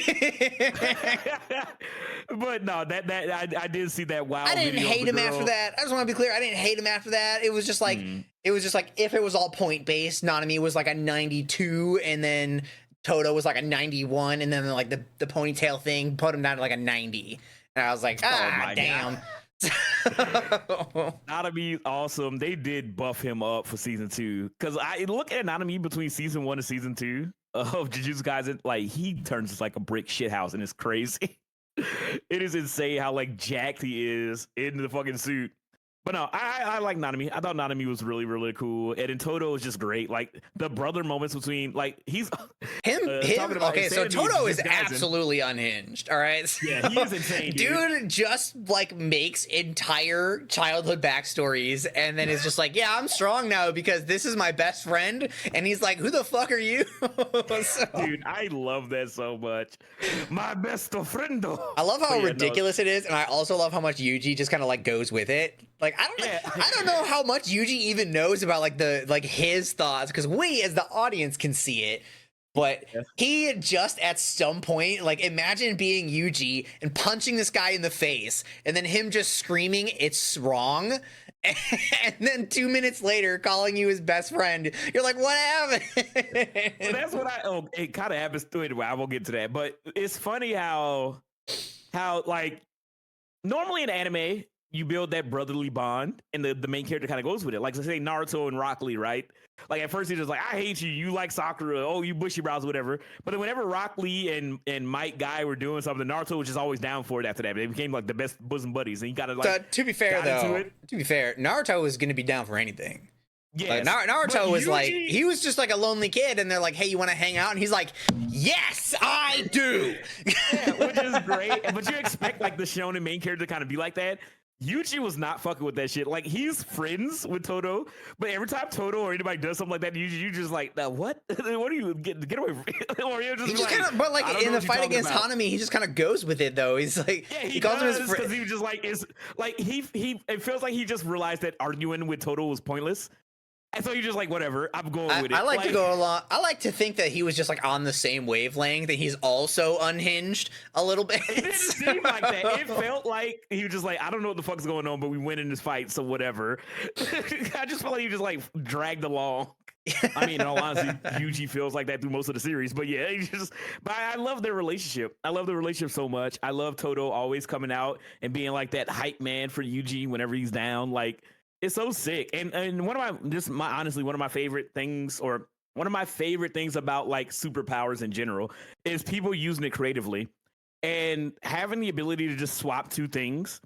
But no, I did see that wild. I didn't hate him after that. I just want to be clear. I didn't hate him after that. It was just like if it was all point based, Nanami was like a 92, and then Toto was like a 91, and then like the ponytail thing put him down to like a 90. And I was like, damn. God. Nanami awesome. They did buff him up for season 2 because I look at Nanami between season 1 and season 2 of Jujutsu Kaisen. Like he turns just like a brick shit house, and it's crazy. It is insane how like jacked he is in the fucking suit. But no, I like Nanami. I thought Nanami was really, really cool. And then Toto is just great. Like the brother moments between like he's him. Okay, so Toto is absolutely unhinged. All right. Yeah, he is insane. Dude just like makes entire childhood backstories and then is just like, yeah, I'm strong now because this is my best friend. And he's like, who the fuck are you? Dude, I love that so much. My best friend. I love how ridiculous it is, and I also love how much Yuji just kind of like goes with it. Like I don't know how much Yuji even knows about like his thoughts, because we as the audience can see it, but he just at some point, like imagine being Yuji and punching this guy in the face and then him just screaming it's wrong, and then 2 minutes later calling you his best friend. You're like, what happened? Well, that's what it kind of happens to it. I won't get to that, but it's funny how like normally in anime you build that brotherly bond, and the main character kind of goes with it. Like, let's say Naruto and Rock Lee, right? Like, at first he's just like, I hate you. You like Sakura. Oh, you bushy brows, whatever. But then whenever Rock Lee and Mike Guy were doing something, Naruto was just always down for it after that. They became like the best bosom buddies. And you gotta like. To be fair, Naruto was going to be down for anything. Yeah, like, Naruto was like, he was just like a lonely kid, and they're like, hey, you want to hang out? And he's like, yes, I do. Yeah, which is great. But you expect like the shonen main character to kind of be like that. Yuji was not fucking with that shit. Like, he's friends with Toto, but every time Toto or anybody does something like that, you just like, what? What are you get away from? Or you're just like, kinda, but like in the fight against Hanami, he just kind of goes with it though. He's like, yeah, he calls him his friend because he was just like, it's like he. It feels like he just realized that arguing with Toto was pointless. And so you're just like, whatever, I'm going with it. I like to go along. I like to think that he was just like on the same wavelength, that he's also unhinged a little bit. It didn't seem like that. It felt like he was just like, I don't know what the fuck's going on, but we win in this fight, so whatever. I just felt like he just like dragged along. I mean, in all honesty, Yuji feels like that through most of the series. But yeah, but I love their relationship. I love the relationship so much. I love Toto always coming out and being like that hype man for Yuji whenever he's down. Like, it's so sick. And honestly, one of my favorite things, or one of my favorite things about like superpowers in general, is people using it creatively and having the ability to just swap two things.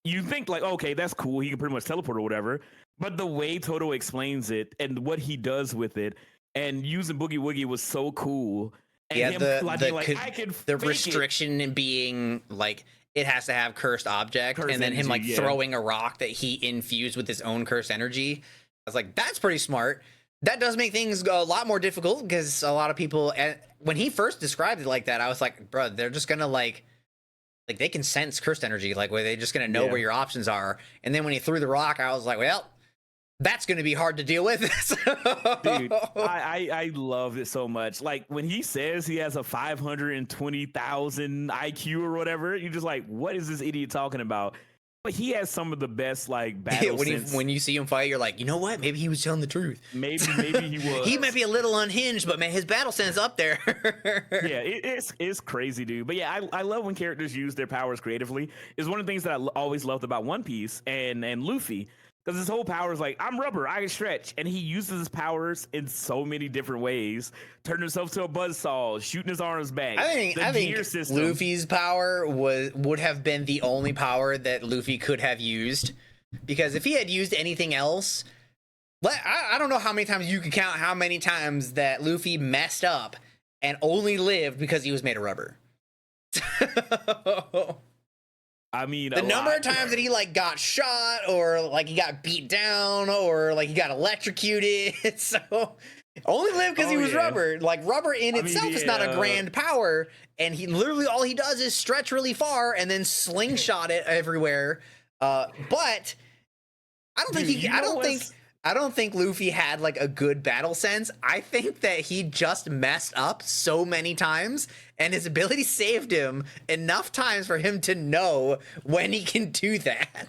You think like, okay, that's cool. He can pretty much teleport or whatever. But the way Toto explains it and what he does with it and using Boogie Woogie was so cool. And yeah, the restriction in being like, it has to have cursed object, and then him like throwing a rock that he infused with his own cursed energy. I was like, that's pretty smart. that does make things a lot more difficult because a lot of people, when he first described it like that, I was like, bro, they're just gonna like they can sense cursed energy, like where they're just gonna know where your options are. And then when he threw the rock, I was like, well, that's gonna be hard to deal with. Dude, I love it so much. Like when he says he has a 520,000 IQ or whatever, you're just like, what is this idiot talking about? But he has some of the best like battle sense. When you see him fight, you're like, you know what? Maybe he was telling the truth. Maybe he was. He might be a little unhinged, but man, his battle sense up there. Yeah, it's crazy, dude. But yeah, I love when characters use their powers creatively. It's one of the things that I always loved about One Piece and Luffy. Because his whole power is like, I'm rubber, I can stretch. And he uses his powers in so many different ways. Turning himself to a buzzsaw, shooting his arms back. I think Luffy's power would have been the only power that Luffy could have used. Because if he had used anything else, I don't know how many times you can count how many times that Luffy messed up and only lived because he was made of rubber. I mean, the number of times that he like got shot or like he got beat down or like he got electrocuted. So only lived because he was rubber. Like rubber in itself is not a grand power, and he literally all he does is stretch really far and then slingshot it everywhere. But I don't think I don't think Luffy had like a good battle sense. I think that he just messed up so many times and his ability saved him enough times for him to know when he can do that.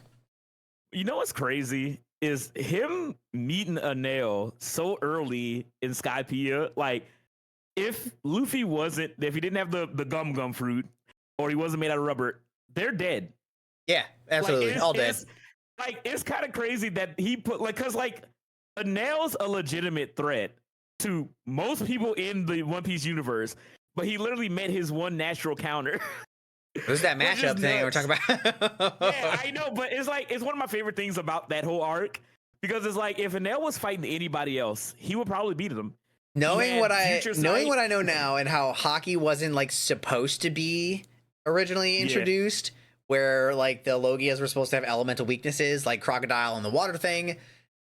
You know what's crazy is him meeting a nail so early in Skypiea. Like if he didn't have the gum fruit or he wasn't made out of rubber, they're dead. Yeah, absolutely. Like, all dead. It's kind of crazy that he put because a nail's a legitimate threat to most people in the One Piece universe, but he literally met his one natural counter. Who's that matchup thing we're talking about? Yeah, I know, but it's one of my favorite things about that whole arc because it's like if a nail was fighting anybody else, he would probably beat them. Knowing what I know now and how hockey wasn't like supposed to be originally introduced. Where like the Logias were supposed to have elemental weaknesses, like Crocodile and the water thing,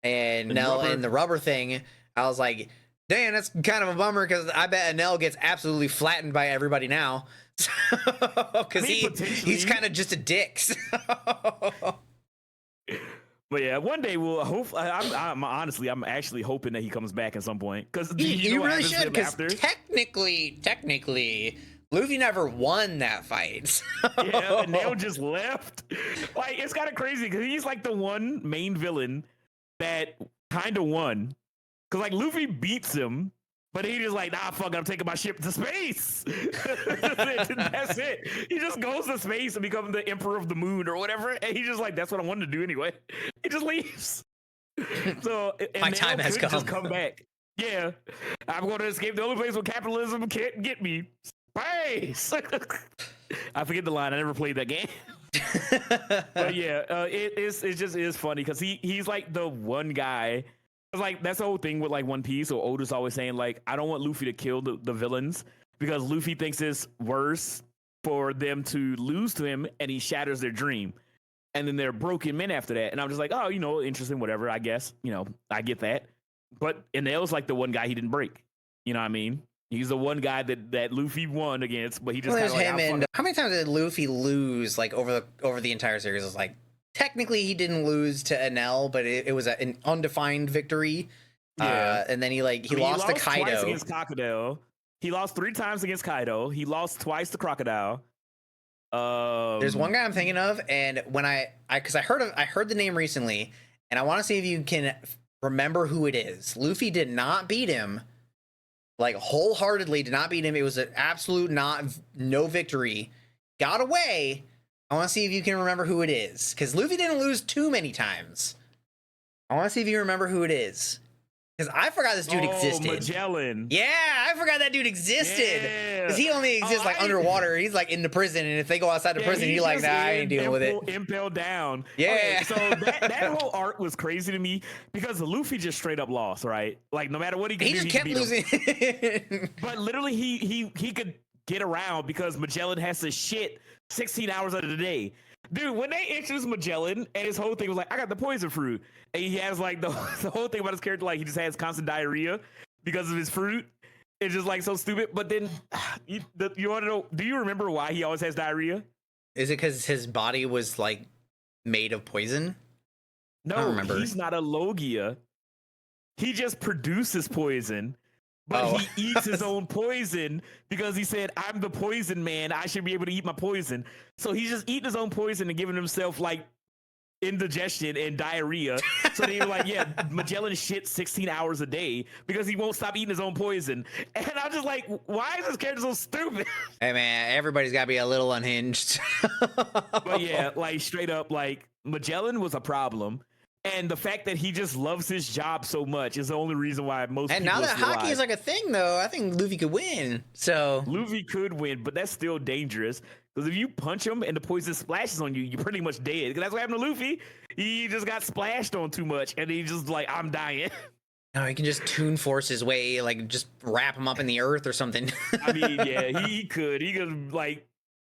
and Nell and the rubber thing. I was like, damn, that's kind of a bummer because I bet Nell gets absolutely flattened by everybody now. Because he's kind of just a dick. But yeah, one day we'll hope. I'm actually hoping that he comes back at some point because he really should. Because technically. Luffy never won that fight. Yeah, and Nail just left. Like, it's kind of crazy because he's like the one main villain that kind of won. Because, like, Luffy beats him, but he just like, nah, fuck it, I'm taking my ship to space. That's it. He just goes to space and becomes the Emperor of the Moon or whatever. And he's just like, that's what I wanted to do anyway. He just leaves. So, and my time has come. Just come back. Yeah, I'm going to escape the only place where capitalism can't get me. Space. I forget the line. I never played that game. But yeah, it just is funny because he's like the one guy. Like that's the whole thing with like One Piece. Or Oda's always saying like, I don't want Luffy to kill the villains because Luffy thinks it's worse for them to lose to him, and he shatters their dream, and then they're broken men after that. And I'm just like, oh, interesting, whatever. I guess I get that. But Enel's like the one guy he didn't break. You know what I mean? He's the one guy that Luffy won against, but he just kind of like, how many times did Luffy lose like over the entire series? It's like technically he didn't lose to Enel, but it was an undefined victory. Yeah. And then he lost to Kaido. Twice against Crocodile. He lost 3 times against Kaido. He lost twice to Crocodile. There's one guy I'm thinking of, and when I heard the name recently, and I want to see if you can remember who it is. Luffy did not beat him. Like wholeheartedly did not beat him. It was an absolute no victory. Got away. I want to see if you can remember who it is. Because Luffy didn't lose too many times. I want to see if you remember who it is. Because I forgot this dude existed. Magellan. Yeah, I forgot that dude existed. Because he only exists underwater. He's like in the prison, and if they go outside the prison, he's like, nah, I ain't dealing with it. Impaled down. Yeah. Okay, so that whole arc was crazy to me because Luffy just straight up lost, right? Like no matter what he could do, he just kept losing. But literally, he could get around because Magellan has to shit 16 hours out of the day. Dude, when they introduced Magellan and his whole thing was like, I got the poison fruit. And he has like the whole thing about his character, like he just has constant diarrhea because of his fruit. It's just like so stupid. But then you want to know, do you remember why he always has diarrhea? Is it because his body was like made of poison? I don't No, remember. he's not a Logia. He just produces poison. But he eats his own poison because he said, I'm the poison man. I should be able to eat my poison. So he's just eating his own poison and giving himself like indigestion and diarrhea. So they were like, yeah, Magellan shit 16 hours a day because he won't stop eating his own poison. And I'm just like, why is this character so stupid? Hey man, everybody's got to be a little unhinged. But yeah, like straight up, like Magellan was a problem. And the fact that he just loves his job so much is the only reason why most And people now that hockey is like a thing, though, I think Luffy could win. So Luffy could win, but that's still dangerous because if you punch him and the poison splashes on you, you're pretty much dead. Because that's what happened to Luffy. He just got splashed on too much, and he just like, I'm dying. no, he can just Toon Force his way, like just wrap him up in the earth or something. I mean, yeah, he could like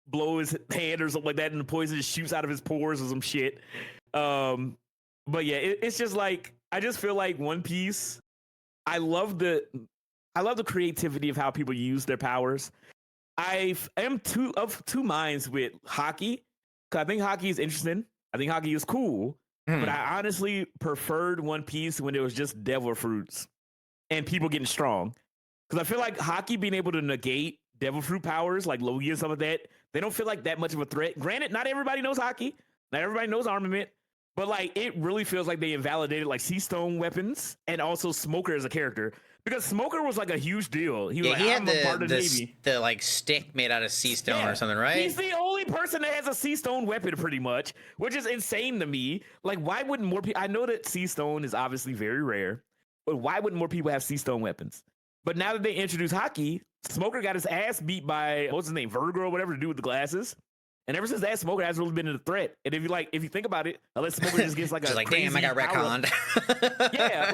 blow his hand or something like that, and the poison just shoots out of his pores or some shit. But yeah, it's just like I just feel like One Piece. I love the creativity of how people use their powers. I am of two minds with hockey because I think hockey is interesting. I think hockey is cool, but I honestly preferred One Piece when it was just devil fruits and people getting strong. Because I feel like hockey being able to negate devil fruit powers like Logia and stuff like that, they don't feel like that much of a threat. Granted, not everybody knows hockey, not everybody knows armament. But like, it really feels like they invalidated like Sea Stone weapons and also Smoker as a character because Smoker was like a huge deal. He was like, he had I'm a part of the Navy. the like stick made out of sea stone or something, right? He's the only person that has a Sea Stone weapon, pretty much, which is insane to me. Like, why wouldn't more people? I know that Sea Stone is obviously very rare, but why wouldn't more people have Sea Stone weapons? But now that they introduced hockey, Smoker got his ass beat by what's his name, Virgo or whatever, to do with the glasses. And ever since that, Smoker hasn't really been a threat. And if you think about it, unless Smoker just gets like just a like, crazy damn, I got retconned. yeah,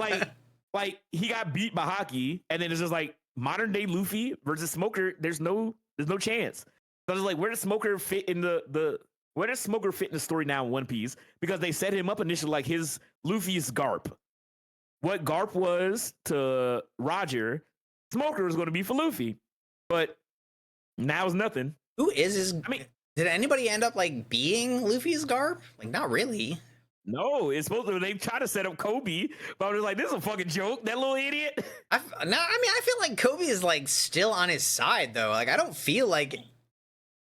like he got beat by hockey, and then it's just like modern day Luffy versus Smoker. There's no chance. So it's like, where does Smoker fit in where does Smoker fit in the story now in One Piece? Because they set him up initially like his Luffy's Garp. What Garp was to Roger, Smoker was going to be for Luffy, but now it's nothing. Who is his? I mean, did anybody end up like being Luffy's Garp? Like, not really. No, it's supposed to. They try to set up Kobe, but I was like, "This is a fucking joke." That little idiot. I feel like Kobe is like still on his side though. Like, I don't feel like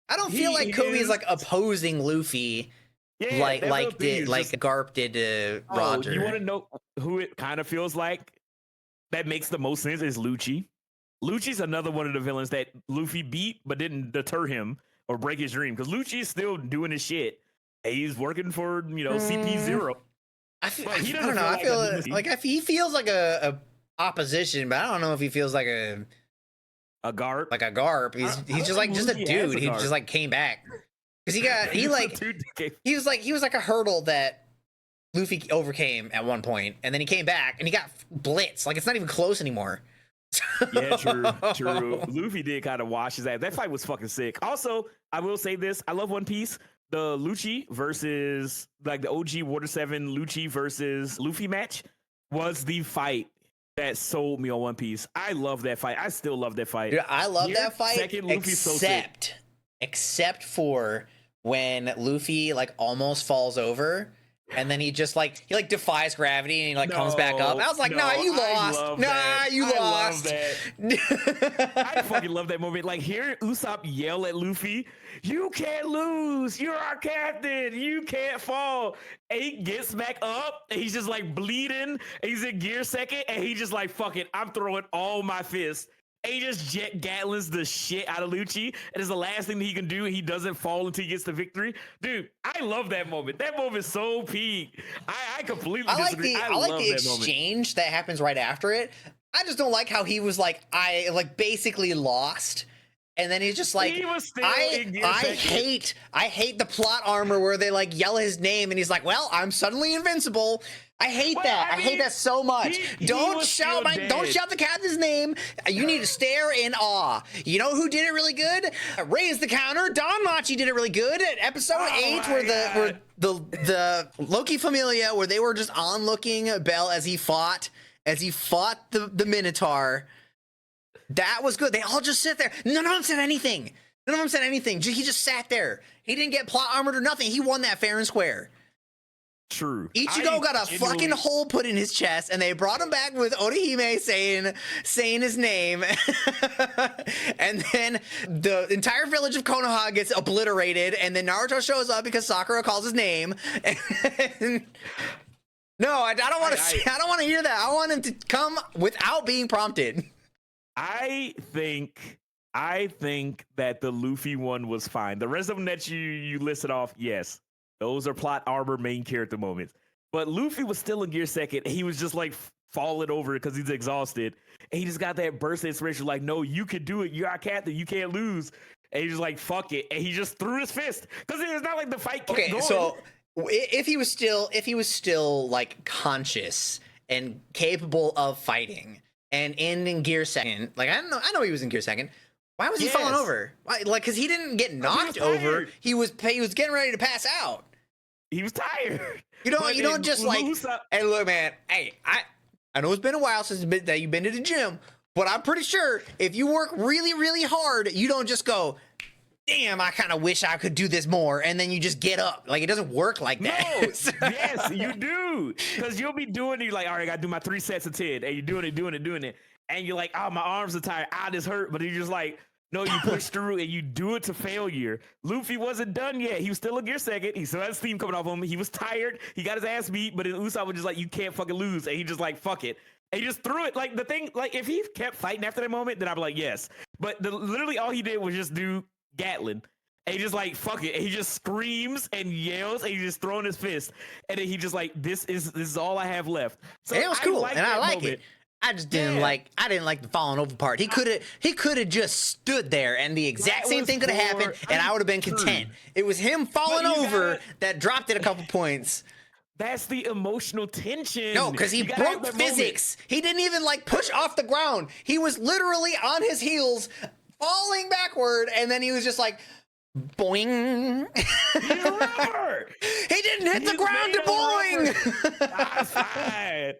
Kobe is like opposing Luffy. Yeah, like just, Garp did to Roger. You want to know who it kind of feels like? That makes the most sense is Lucci. Lucci's another one of the villains that Luffy beat, but didn't deter him or break his dream because Lucci's still doing his shit. He's working for CP0. I don't know. I feel like he feels like a opposition, but I don't know if he feels like a Garp. Like a Garp. He's just like just a dude. He just like came back because he was like a hurdle that Luffy overcame at one point, and then he came back and he got blitzed. Like, it's not even close anymore. Yeah, true. Luffy did kind of wash his ass. That fight was fucking sick. Also, I will say this: I love One Piece. The Lucci versus like the OG Water 7 Lucci versus Luffy match was the fight that sold me on One Piece. I love that fight. I still love that fight. Dude, I love that fight. Luffy's except for when Luffy like almost falls over. And then he defies gravity and he like comes back up. I was like, nah, you lost. Nah, you lost. I fucking love that moment. Like, hearing Usopp yell at Luffy, "You can't lose. You're our captain. You can't fall." And he gets back up and he's just like bleeding. And he's in gear second and he just like, fuck it, I'm throwing all my fists. And he just jet gatlins the shit out of Lucci. And it's the last thing that he can do. He doesn't fall until he gets the victory. Dude, I love that moment. That moment's so peak. I completely disagree. I like the exchange that happens right after it. I just don't like how he was like, I like basically lost. And then he's just like, I hate the plot armor where they like yell his name and he's like, well, I'm suddenly invincible. I hate Well, that. I I hate mean, that so much. he Don't was shout still don't dead. shout the captain's name. You need to stare in awe. You know who did it really good? Raise the counter. Don Machi did it really good at episode 8, my where the Loki Familia, where they were just onlooking Bell as he fought the Minotaur. That was good. They all just sit there. None of them said anything. He just sat there. He didn't get plot armored or nothing. He won that fair and square. True. Ichigo got a fucking hole put in his chest, and they brought him back with Orihime saying his name, and then the entire village of Konoha gets obliterated, and then Naruto shows up because Sakura calls his name. No, I don't want to. I don't want to hear that. I want him to come without being prompted. I think that the Luffy one was fine. The rest of them that you listed off, yes. Those are plot armor main character moments. But Luffy was still in gear second. He was just like falling over because he's exhausted. And he just got that burst of inspiration like, no, you can do it. You're our captain. You can't lose. And he's just like, fuck it. And he just threw his fist. Because it's not like the fight kept going. So if he was still like conscious and capable of fighting and in gear second, like I know he was in gear second. Why was he falling over? Why, like, because he didn't get knocked over. He was getting ready to pass out. He was tired. You don't just like, hey, look, man. Hey, I know it's been a while since that you've been to the gym, but I'm pretty sure if you work really, really hard, you don't just go, damn, I kind of wish I could do this more, and then you just get up. Like, it doesn't work like that. No, yes, you do. Because you'll be doing it, you're like, all right, I got to do my 3 sets of 10, and you're doing it. And you're like, oh, my arms are tired. This hurt. But you're just like, no, you push through and you do it to failure. Luffy wasn't done yet. He was still in gear second. He still had steam coming off him. He was tired. He got his ass beat. But then Usopp was just like, you can't fucking lose. And he just like, fuck it. And he just threw it. Like the thing, like if he kept fighting after that moment, then I'd be like, yes. But literally all he did was just do Gatlin. And he just like, fuck it. And he just screams and yells and he's just throwing his fist. And then he just like, this is all I have left. So it was cool. And I like it. I just didn't like the falling over part. He could have just stood there and the exact same thing could have happened and I would have been content. It was him falling over that dropped it a couple points. That's the emotional tension. No, because he broke physics. He didn't even like push off the ground. He was literally on his heels falling backward and then he was just like boing. He didn't hit the ground to boing. That's fine.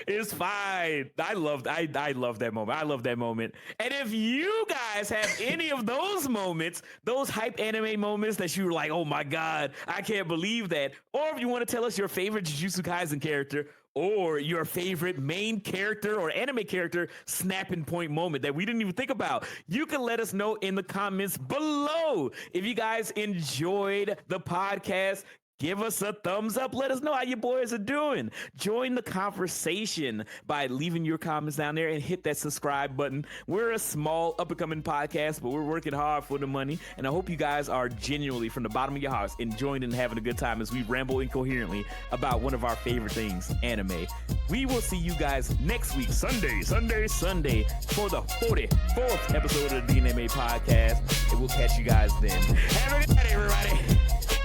It's fine. I love that moment. I love that moment. And if you guys have any of those moments, those hype anime moments that you were like, oh my God, I can't believe that. Or if you want to tell us your favorite Jujutsu Kaisen character or your favorite main character or anime character snapping point moment that we didn't even think about, you can let us know in the comments below. If you guys enjoyed the podcast, give us a thumbs up. Let us know how you boys are doing. Join the conversation by leaving your comments down there and hit that subscribe button. We're a small up-and-coming podcast, but we're working hard for the money. And I hope you guys are genuinely, from the bottom of your hearts, enjoying and having a good time as we ramble incoherently about one of our favorite things, anime. We will see you guys next week, Sunday, for the 44th episode of the DNAnime podcast. And we'll catch you guys then. Have a good night, everybody.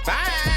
Bye.